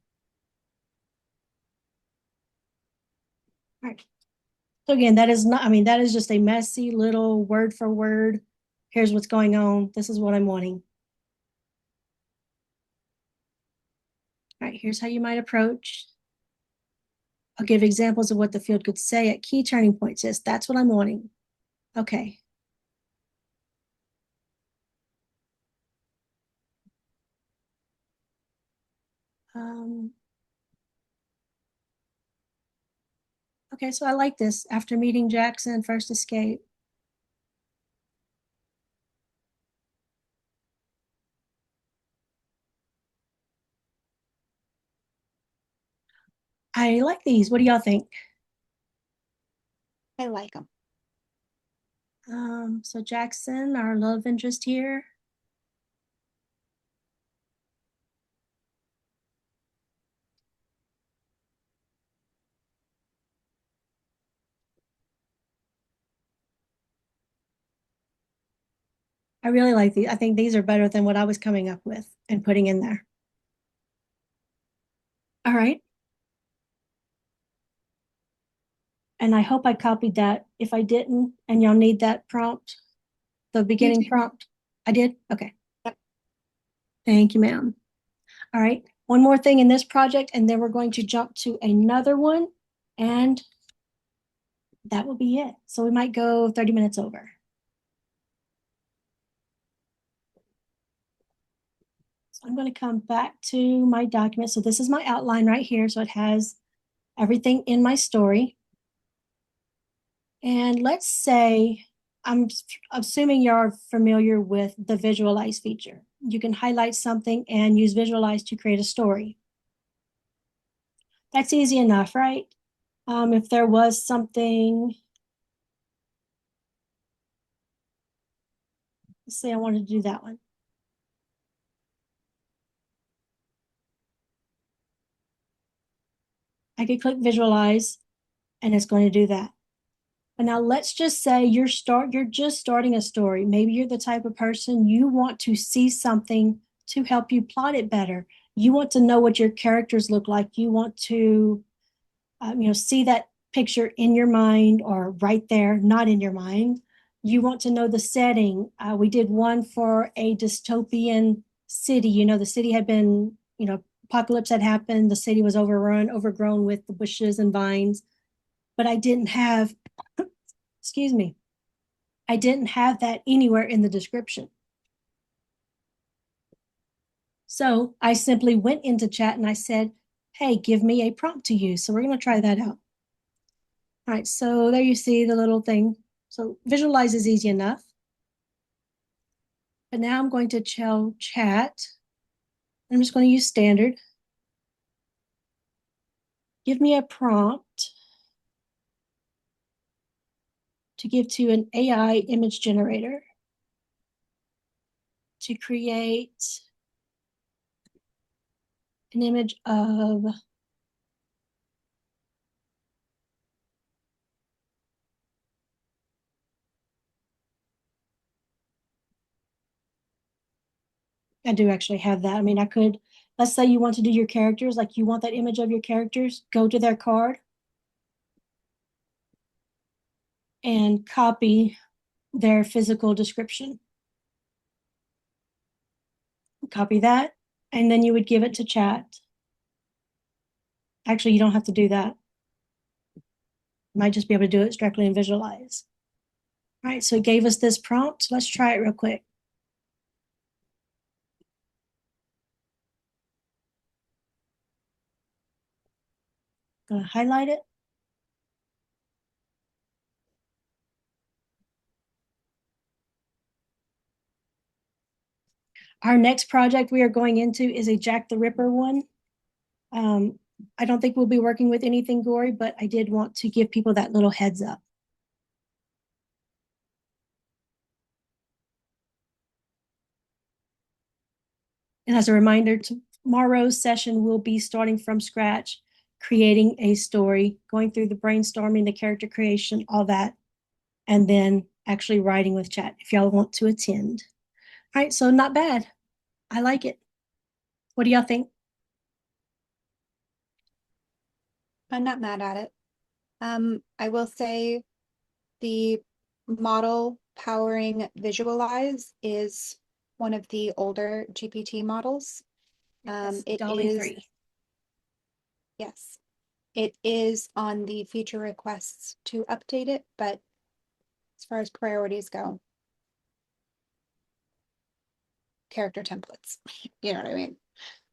All right. So again, that is not, that is just a messy little word for word. Here's what's going on. This is what I'm wanting. All right, here's how you might approach. I'll give examples of what the field could say at key turning points. Yes, that's what I'm wanting. Okay. Okay, so I like this. After meeting Jackson, first escape. I like these. What do y'all think? I like them. So Jackson, our love interest here. I really like these. I think these are better than what I was coming up with and putting in there. All right. And I hope I copied that. If I didn't, and y'all need that prompt, the beginning prompt, I did? Okay. Yep. Thank you, ma'am. All right. One more thing in this project, and then we're going to jump to another one, and that will be it. So we might go 30 minutes over. So I'm going to come back to my document. So this is my outline right here. So it has everything in my story. And let's say, I'm assuming you're familiar with the visualize feature. You can highlight something and use visualize to create a story. That's easy enough, right? If there was something, let's say I wanted to do that one. I could click visualize and it's going to do that. But now let's just say you're just starting a story. Maybe you're the type of person you want to see something to help you plot it better. You want to know what your characters look like. You want to, see that picture in your mind or right there, not in your mind. You want to know the setting. We did one for a dystopian city. The city had been, apocalypse had happened. The city was overgrown with the bushes and vines. But I didn't have, excuse me, I didn't have that anywhere in the description. So I simply went into chat and I said, hey, give me a prompt to use. So we're going to try that out. All right, so there you see the little thing. So visualize is easy enough. But now I'm going to tell chat. I'm just going to use standard. Give me a prompt to give to an AI image generator to create an image of I do actually have that. I mean, I could, let's say you want to do your characters, like you want that image of your characters, go to their card and copy their physical description. Copy that, and then you would give it to chat. Actually, you don't have to do that. You might just be able to do it directly and visualize. All right, so it gave us this prompt. Let's try it real quick. Gonna highlight it. Our next project we are going into is a Jack the Ripper one. I don't think we'll be working with anything gory, but I did want to give people that little heads up. And as a reminder, tomorrow's session will be starting from scratch, creating a story, going through the brainstorming, the character creation, all that, and then actually writing with chat if y'all want to attend. All right, so not bad. I like it. What do y'all think? I'm not mad at it. I will say the model powering visualize is one of the older GPT models. It Dolly is, 3. yes, it is on the feature requests to update it, but as far as priorities go, character templates, you know what I mean?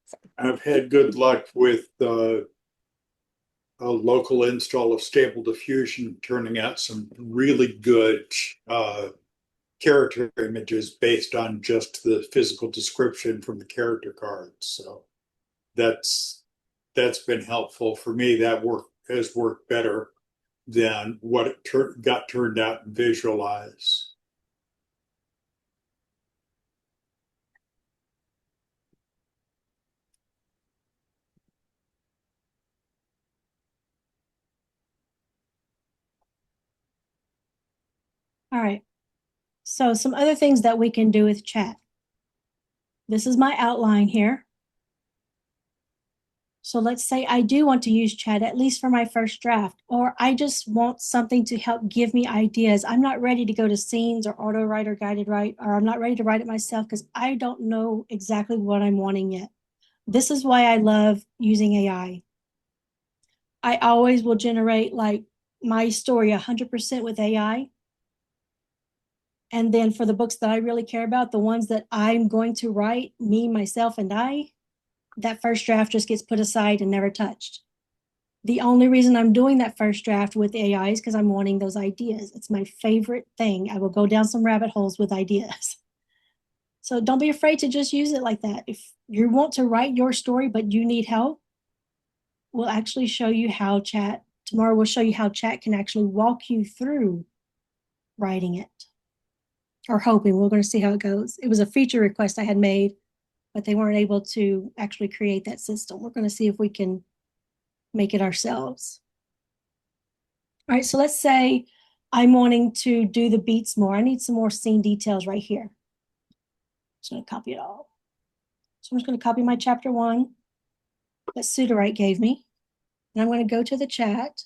So. I've had good luck with a local install of Stable Diffusion turning out some really good character images based on just the physical description from the character cards. So that's been helpful for me. That has worked better than what it got turned out in Visualize. All right. So some other things that we can do with chat. This is my outline here. So let's say I do want to use chat, at least for my first draft, or I just want something to help give me ideas. I'm not ready to go to scenes or auto write or guided write, or I'm not ready to write it myself because I don't know exactly what I'm wanting yet. This is why I love using AI. I always will generate like my story 100% with AI. And then for the books that I really care about, the ones that I'm going to write, me, myself, and I, that first draft just gets put aside and never touched. The only reason I'm doing that first draft with AI is because I'm wanting those ideas. It's my favorite thing. I will go down some rabbit holes with ideas. So don't be afraid to just use it like that. If you want to write your story, but you need help, we'll actually show you how tomorrow we'll show you how chat can actually walk you through writing it. Or hoping. We're going to see how it goes. It was a feature request I had made, but they weren't able to actually create that system. We're going to see if we can make it ourselves. All right, so let's say I'm wanting to do the beats more. I need some more scene details right here. I'm just going to copy it all. So I'm just going to copy my chapter 1 that Sudowrite gave me. And I'm going to go to the chat.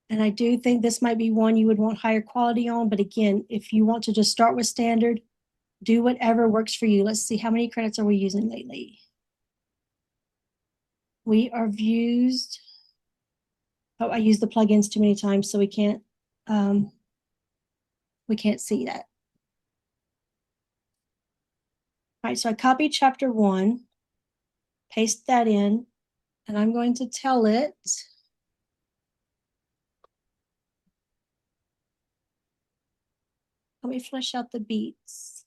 And I do think this might be one you would want higher quality on. But again, if you want to just start with standard, do whatever works for you. Let's see, how many credits are we using lately? We are used. Oh, I used the plugins too many times, so we can't see that. All right, so I copied chapter 1, paste that in, and I'm going to tell it let me flesh out the beats.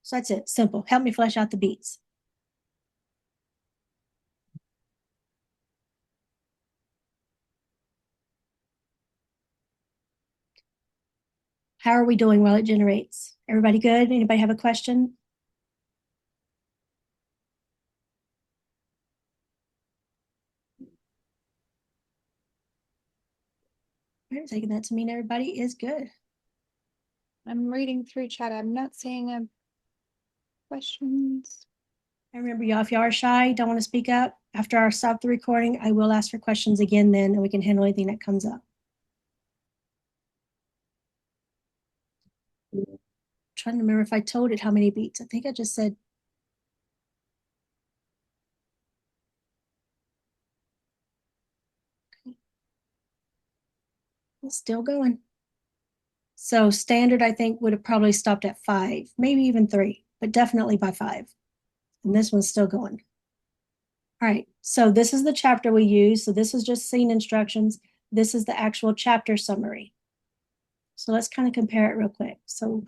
So that's it, simple. Help me flesh out the beats. How are we doing while it generates? Everybody good? Anybody have a question? I'm taking that to mean everybody is good. I'm reading through chat. I'm not seeing questions. And remember, y'all, if y'all are shy, don't want to speak up, after I stop the recording, I will ask for questions again then, and we can handle anything that comes up. I'm trying to remember if I told it how many beats. I think I just said. Okay. It's still going. So standard, I think, would have probably stopped at 5, maybe even 3, but definitely by 5. And this one's still going. All right, so this is the chapter we use. So this is just scene instructions. This is the actual chapter summary. So let's kind of compare it real quick. So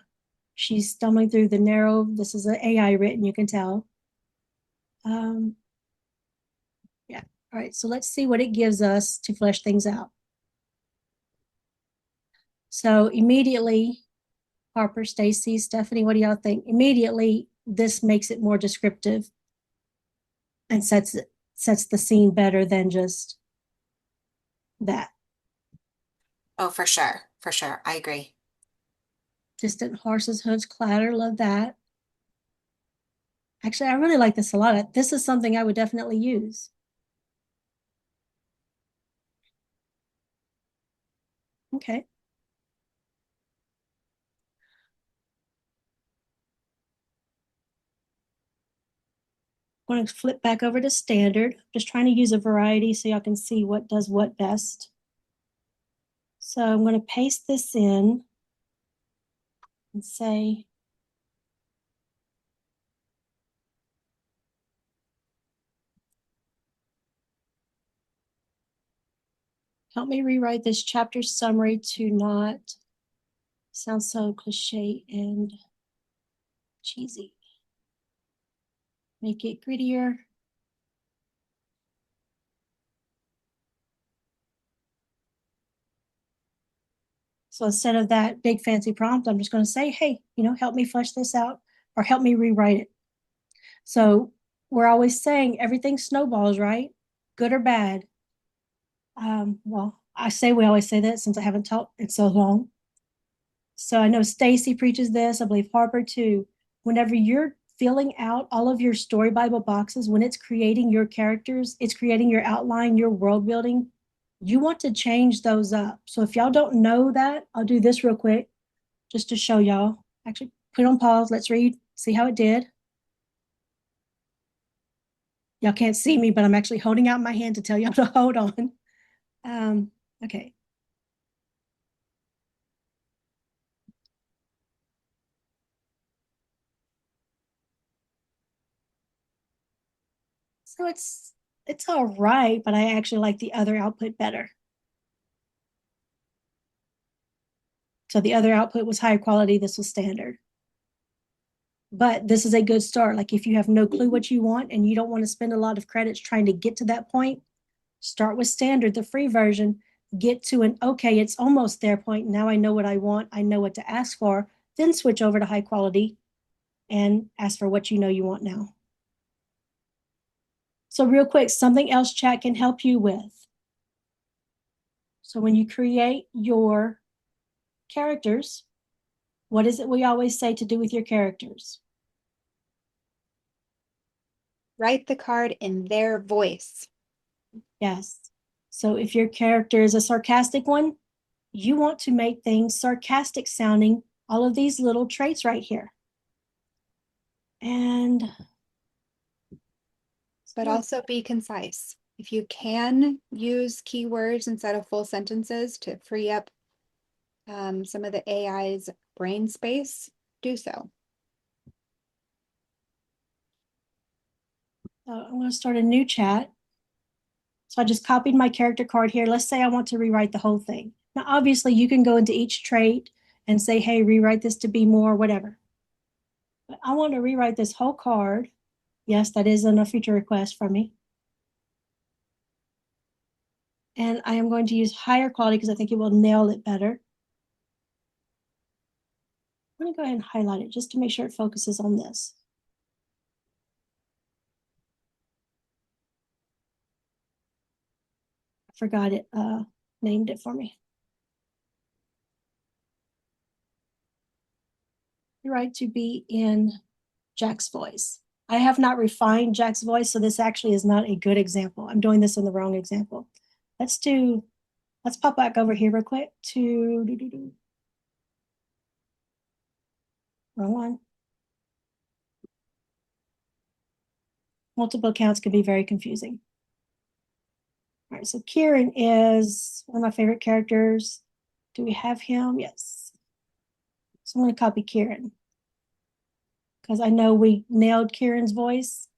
she's stumbling through the narrow, this is an AI written, you can tell. Yeah, all right, so let's see what it gives us to flesh things out. So immediately, Harper, Stacy, Stephanie, what do y'all think? Immediately, this makes it more descriptive and sets the scene better than just that. Oh, for sure. For sure. I agree. Distant horses' hooves clatter, love that. Actually, I really like this a lot. This is something I would definitely use. Okay. I'm going to flip back over to standard. Just trying to use a variety so y'all can see what does what best. So I'm going to paste this in and say, help me rewrite this chapter summary to not sound so cliche and cheesy. Make it grittier. So instead of that big fancy prompt, I'm just going to say, hey, help me flesh this out or help me rewrite it. So we're always saying everything snowballs, right? Good or bad. Well, I say we always say that since I haven't taught it so long. So I know Stacy preaches this. I believe Harper too. Whenever you're filling out all of your story Bible boxes, when it's creating your characters, it's creating your outline, your world building, You want to change those up. So if y'all don't know that, I'll do this real quick just to show y'all. Actually, put it on pause. Let's read, see how it did. Y'all can't see me, but I'm actually holding out my hand to tell y'all to hold on. Okay. So it's all right, but I actually like the other output better. So the other output was higher quality, this was standard. But this is a good start. Like if you have no clue what you want and you don't want to spend a lot of credits trying to get to that point, start with standard, the free version, get to an okay, it's almost there point. Now I know what I want, I know what to ask for, then switch over to high quality and ask for what you know you want now. So real quick, something else chat can help you with. So when you create your characters, what is it we always say to do with your characters? Write the card in their voice. Yes. So if your character is a sarcastic one, you want to make things sarcastic sounding, all of these little traits right here. And But also be concise. If you can use keywords instead of full sentences to free up some of the AI's brain space, do so. I'm going to start a new chat. So I just copied my character card here. Let's say I want to rewrite the whole thing. Now, obviously, you can go into each trait and say, hey, rewrite this to be more, whatever. But I want to rewrite this whole card. Yes, that is a feature request from me. And I am going to use higher quality because I think it will nail it better. I'm going to go ahead and highlight it just to make sure it focuses on this. I forgot it named it for me. Right to be in Jack's voice. I have not refined Jack's voice, so this actually is not a good example. I'm doing this in the wrong example. Let's pop back over here real quick to wrong one. Multiple accounts can be very confusing. All right, so Kieran is one of my favorite characters. Do we have him? Yes. So I'm going to copy Kieran because I know we nailed Kieran's voice.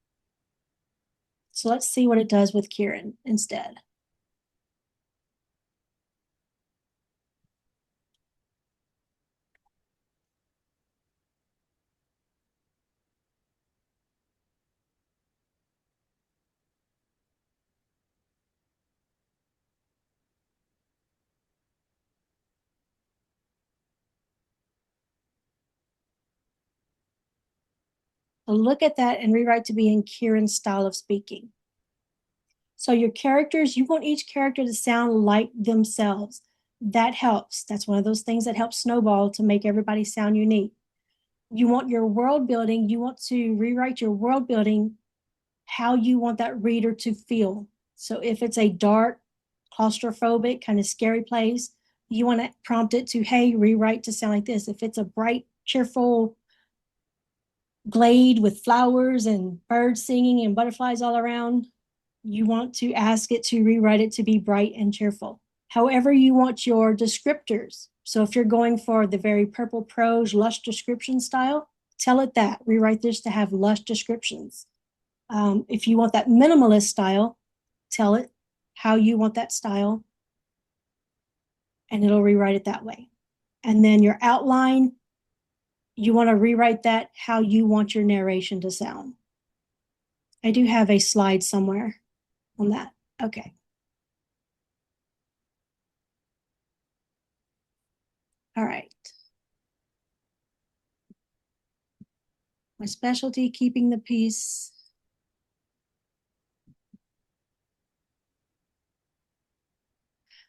So let's see what it does with Kieran instead. So look at that and rewrite to be in Kieran's style of speaking. So your characters, you want each character to sound like themselves. That helps. That's one of those things that helps snowball to make everybody sound unique. You want your world building, you want to rewrite your world building how you want that reader to feel. So if it's a dark, claustrophobic, kind of scary place, you want to prompt it to, hey, rewrite to sound like this. If it's a bright, cheerful glade with flowers and birds singing and butterflies all around, you want to ask it to rewrite it to be bright and cheerful. However you want your descriptors. So if you're going for the very purple prose, lush description style, tell it that. Rewrite this to have lush descriptions. If you want that minimalist style, tell it how you want that style, and it'll rewrite it that way. And then your outline, you want to rewrite that how you want your narration to sound. I do have a slide somewhere on that. Okay. All right. My specialty, keeping the peace.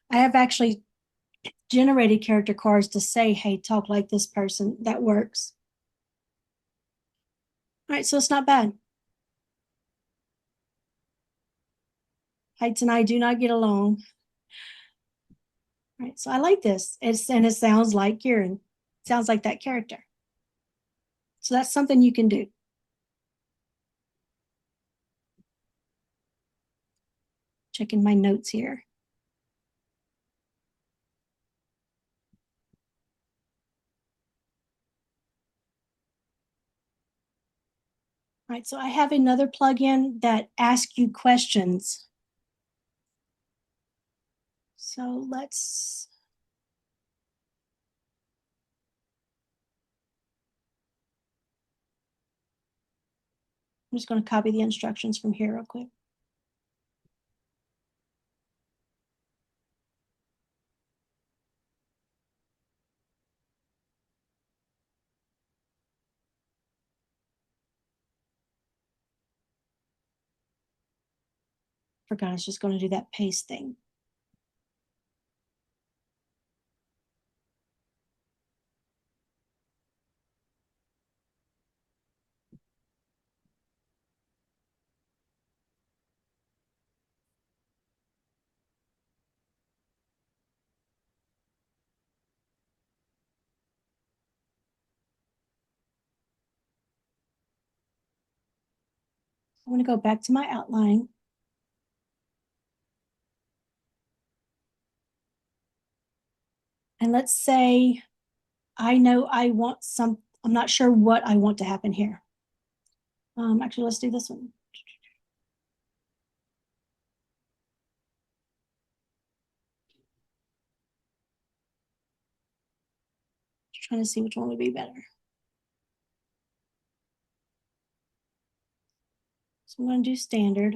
I have actually generated character cards to say, hey, talk like this person. That works. All right, so it's not bad. Heights and I do not get along. Right, so I like this. It sounds like Kieran. Sounds like that character. So that's something you can do. Checking my notes here. All right, so I have another plugin that asks you questions. So let's, I'm just going to copy the instructions from here real quick. Forgot I was just going to do that paste thing. I'm going to go back to my outline. And let's say I know I want some, I'm not sure what I want to happen here. Actually, let's do this one. Just trying to see which one would be better. So I'm going to do standard.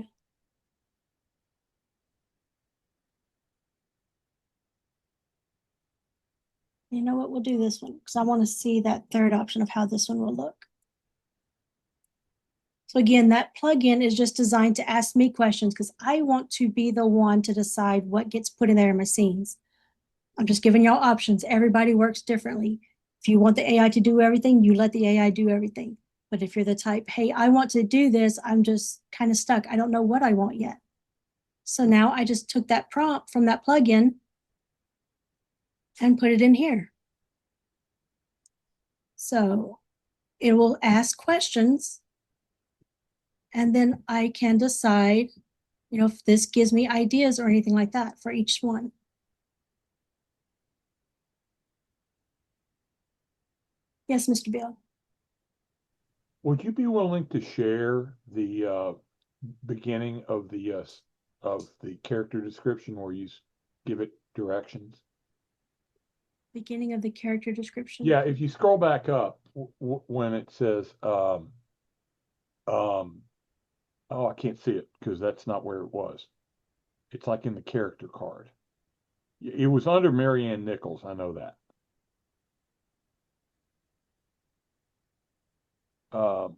You know what, we'll do this one because I want to see that third option of how this one will look. So again, that plugin is just designed to ask me questions because I want to be the one to decide what gets put in there in my scenes. I'm just giving y'all options. Everybody works differently. If you want the AI to do everything, you let the AI do everything. But if you're the type, hey, I want to do this, I'm just kind of stuck. I don't know what I want yet. So now I just took that prompt from that plugin and put it in here. So it will ask questions and then I can decide, you know, if this gives me ideas or anything like that for each one. Yes, Mr. Bill. Would you be willing to share the beginning of the character description where you give it directions? Beginning of the character description. Yeah, if you scroll back up when it says oh, I can't see it because that's not where it was. It's like in the character card. It was under Marianne Nichols. I know that. Um,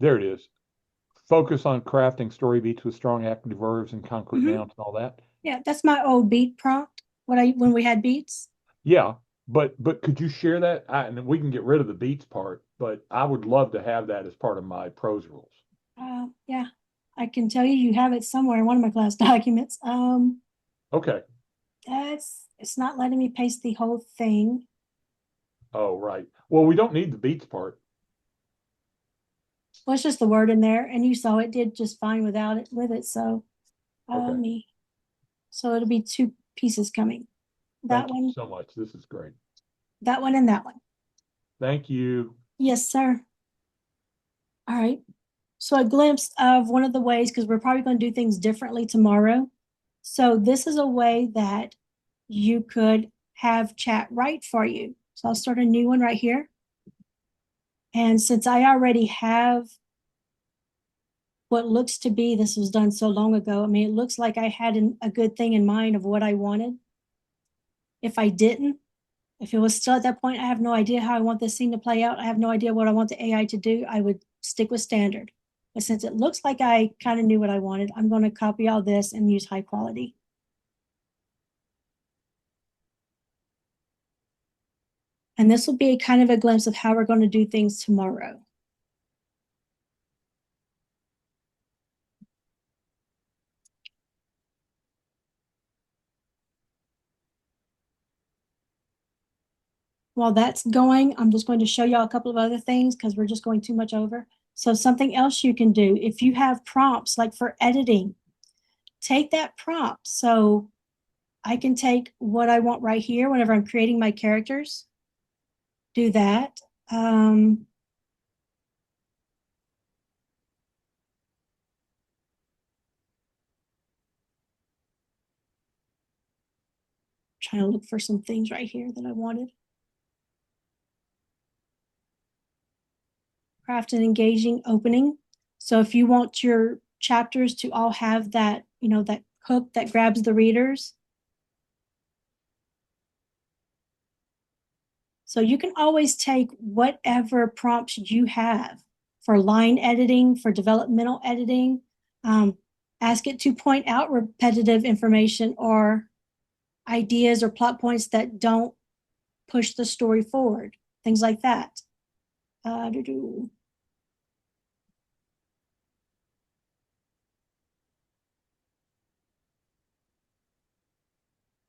there it is. Focus on crafting story beats with strong active verbs and concrete nouns and all that. Yeah, that's my old beat prompt. When we had beats. Yeah, but could you share that? And we can get rid of the beats part, but I would love to have that as part of my prose rules. Yeah, I can tell you have it somewhere in one of my class documents. Okay. It's not letting me paste the whole thing. Oh, right. Well, we don't need the beats part. Well, it's just the word in there, and you saw it did just fine without it with it. So, Okay. so it'll be two pieces coming. That Thank one, you so much. This is great. that one, and that one. Thank you. Yes, sir. All right. So a glimpse of one of the ways, because we're probably going to do things differently tomorrow. So this is a way that you could have chat write for you. So I'll start a new one right here. And since I already have what looks to be, this was done so long ago. I mean, it looks like I had a good thing in mind of what I wanted. If I didn't, if it was still at that point, I have no idea how I want this scene to play out. I have no idea what I want the AI to do. I would stick with standard. But since it looks like I kind of knew what I wanted, I'm going to copy all this and use high quality. And this will be a kind of a glimpse of how we're going to do things tomorrow. While that's going, I'm just going to show y'all a couple of other things because we're just going too much over. So something else you can do, if you have prompts like for editing, take that prompt. So I can take what I want right here whenever I'm creating my characters, do that. Trying to look for some things right here that I wanted. Craft an engaging opening. So if you want your chapters to all have that, that hook that grabs the readers. So you can always take whatever prompts you have for line editing, for developmental editing. Ask it to point out repetitive information or ideas or plot points that don't push the story forward, things like that.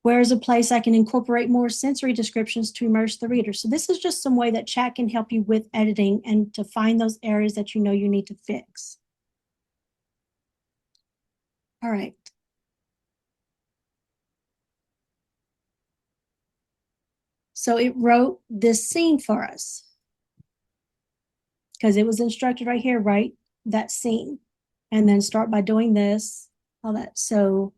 Where is a place I can incorporate more sensory descriptions to immerse the reader? So this is just some way that chat can help you with editing and to find those areas that you know you need to fix. All right. So it wrote this scene for us because it was instructed right here, write that scene and then start by doing this, all that. So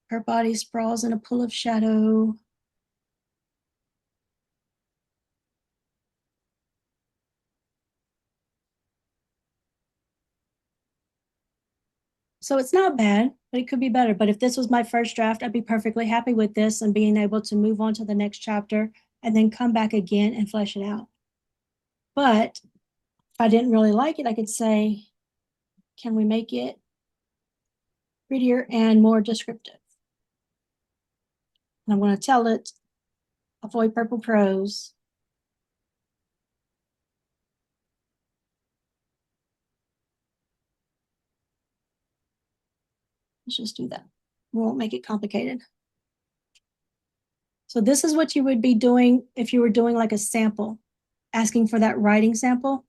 her body sprawls in a pool of shadow. So it's not bad, but it could be better. But if this was my first draft, I'd be perfectly happy with this and being able to move on to the next chapter and then come back again and flesh it out. But if I didn't really like it, I could say, can we make it prettier and more descriptive? And I'm going to tell it, avoid purple prose. Let's just do that. We won't make it complicated. So this is what you would be doing if you were doing like a sample, asking for that writing sample.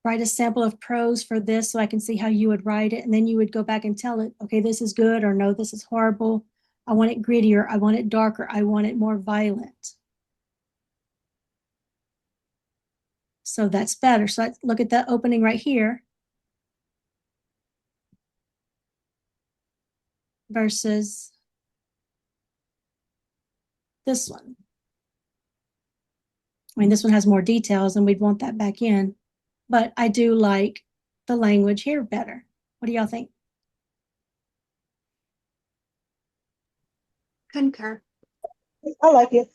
Write a sample of prose for this so I can see how you would write it. And then you would go back and tell it, okay, this is good, or no, this is horrible. I want it grittier. I want it darker. I want it more violent. So that's better. So let's look at that opening right here versus this one. I mean, this one has more details and we'd want that back in, but I do like the language here better. What do y'all think? Concur. I like it.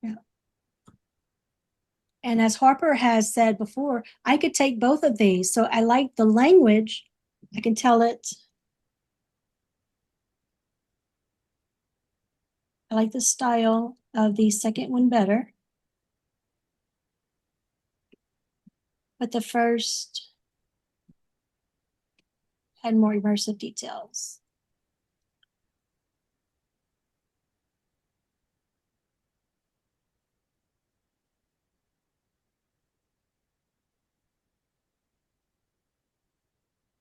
Yeah. And as Harper has said before, I could take both of these. So I like the language. I can tell it. I like the style of the second one better. But the first had more immersive details.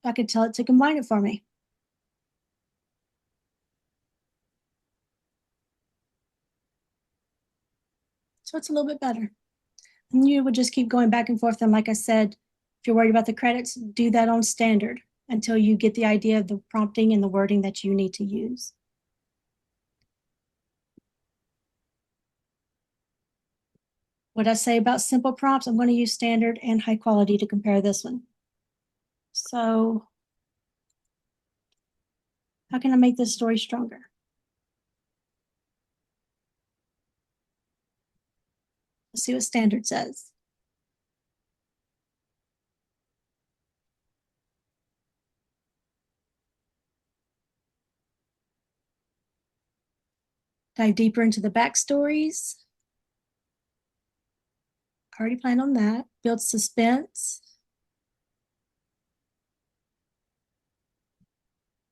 I could tell it to combine it for me. So it's a little bit better. And you would just keep going back and forth. And like I said, if you're worried about the credits, do that on standard until you get the idea of the prompting and the wording that you need to use. What I say about simple prompts, I'm going to use standard and high quality to compare this one. So how can I make this story stronger? Let's see what standard says. Dive deeper into the backstories. Already planned on that. Build suspense.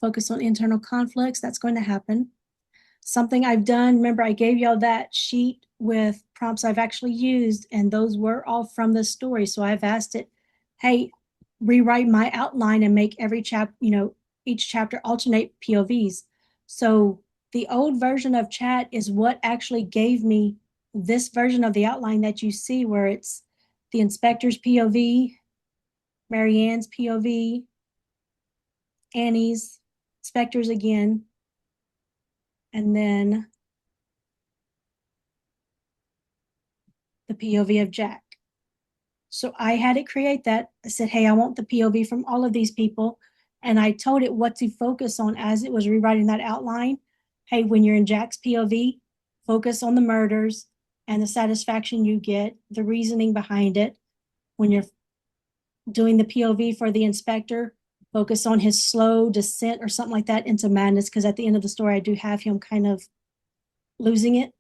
Focus on internal conflicts. That's going to happen. Something I've done, remember I gave y'all that sheet with prompts I've actually used, and those were all from the story. So I've asked it, hey, rewrite my outline and make every each chapter alternate POVs. So the old version of chat is what actually gave me this version of the outline that you see, where it's the inspector's POV, Marianne's POV, Annie's, inspector's again, and then the POV of Jack. So I had it create that. I said, hey, I want the POV from all of these people. And I told it what to focus on as it was rewriting that outline. Hey, when you're in Jack's POV, focus on the murders and the satisfaction you get, the reasoning behind it. When you're doing the POV for the inspector, focus on his slow descent or something like that into madness, because at the end of the story, I do have him kind of losing it.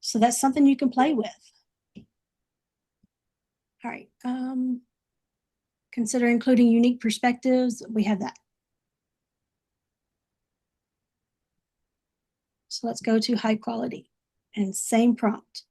So that's something you can play with. All right. Consider including unique perspectives. We have that. So let's go to high quality and same prompt.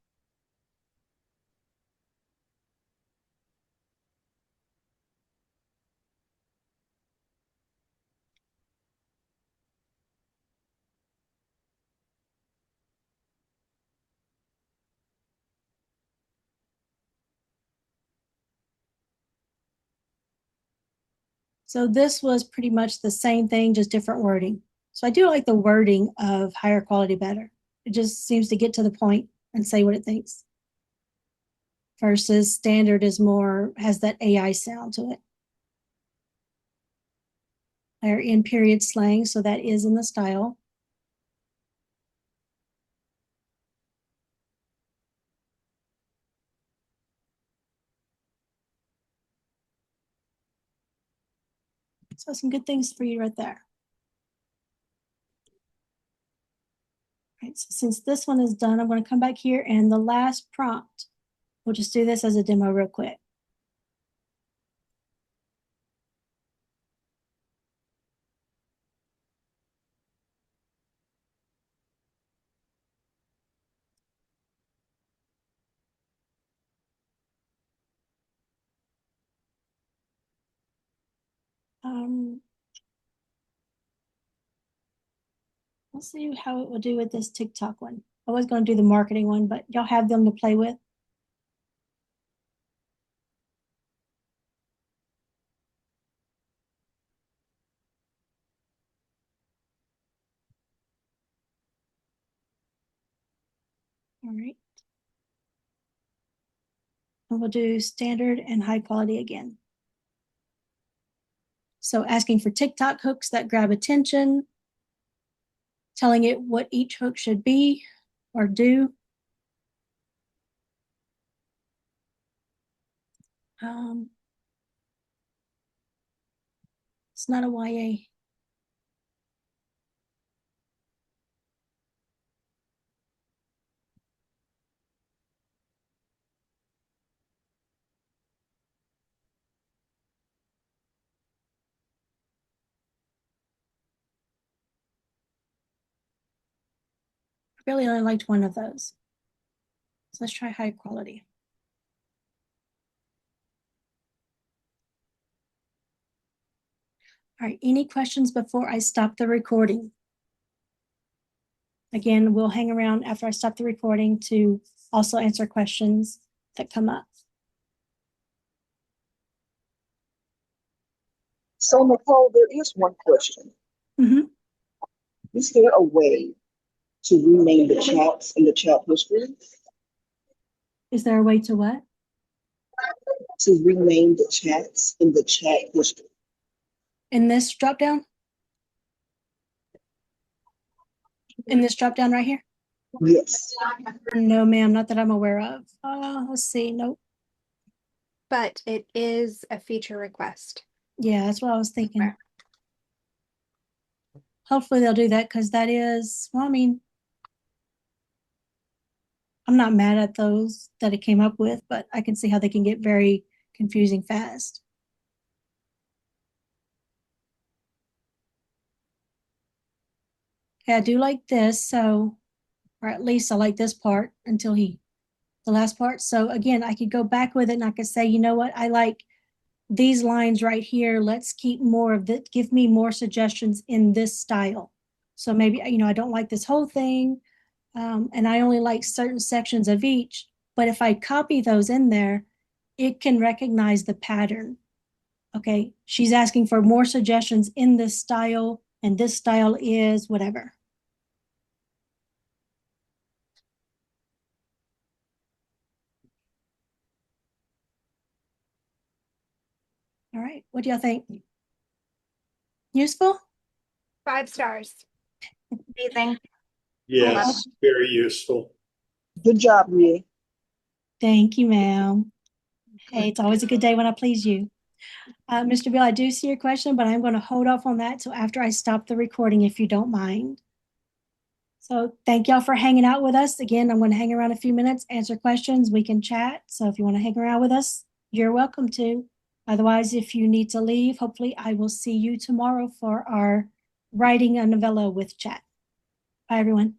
So this was pretty much the same thing, just different wording. So I do like the wording of higher quality better. It just seems to get to the point and say what it thinks. Versus standard is more, has that AI sound to it. They're in period slang, so that is in the style. So some good things for you right there. All right, so since this one is done, I'm going to come back here and the last prompt. We'll just do this as a demo real quick. Let's see how it will do with this TikTok one. I was going to do the marketing one, but y'all have them to play with. All right. And we'll do standard and high quality again. So asking for TikTok hooks that grab attention, telling it what each hook should be or do. It's not a YA. I really only liked one of those. So let's try high quality. All right, any questions before I stop the recording? Again, we'll hang around after I stop the recording to also answer questions that come up. So Nicole, there is one question. Mm-hmm. Is there a way to rename the chats in the chat history? Is there a way to what? To rename the chats in the chat history. In this drop down? In this drop down right here? Yes. No, ma'am, not that I'm aware of. Let's see. Nope. But it is a feature request. Yeah, that's what I was thinking. hopefully they'll do that because that is, well, I mean, I'm not mad at those that it came up with, but I can see how they can get very confusing fast. Okay, I do like this, so, or at least I like this part until the last part. So again, I could go back with it and I could say, you know what, I like these lines right here. Let's keep more of that. Give me more suggestions in this style. So maybe, I don't like this whole thing. And I only like certain sections of each. But if I copy those in there, it can recognize the pattern. Okay, she's asking for more suggestions in this style, and this style is whatever. All right, what do y'all think? Useful? 5 stars. Amazing. Yes, very useful. Good job, Mia. Thank you, ma'am. Hey, it's always a good day when I please you. Mr. Bill, I do see your question, but I'm going to hold off on that till after I stop the recording, if you don't mind. So thank y'all for hanging out with us. Again, I'm going to hang around a few minutes, answer questions. We can chat. So if you want to hang around with us, you're welcome to. Otherwise, if you need to leave, hopefully I will see you tomorrow for our writing a novella with chat. Bye, everyone.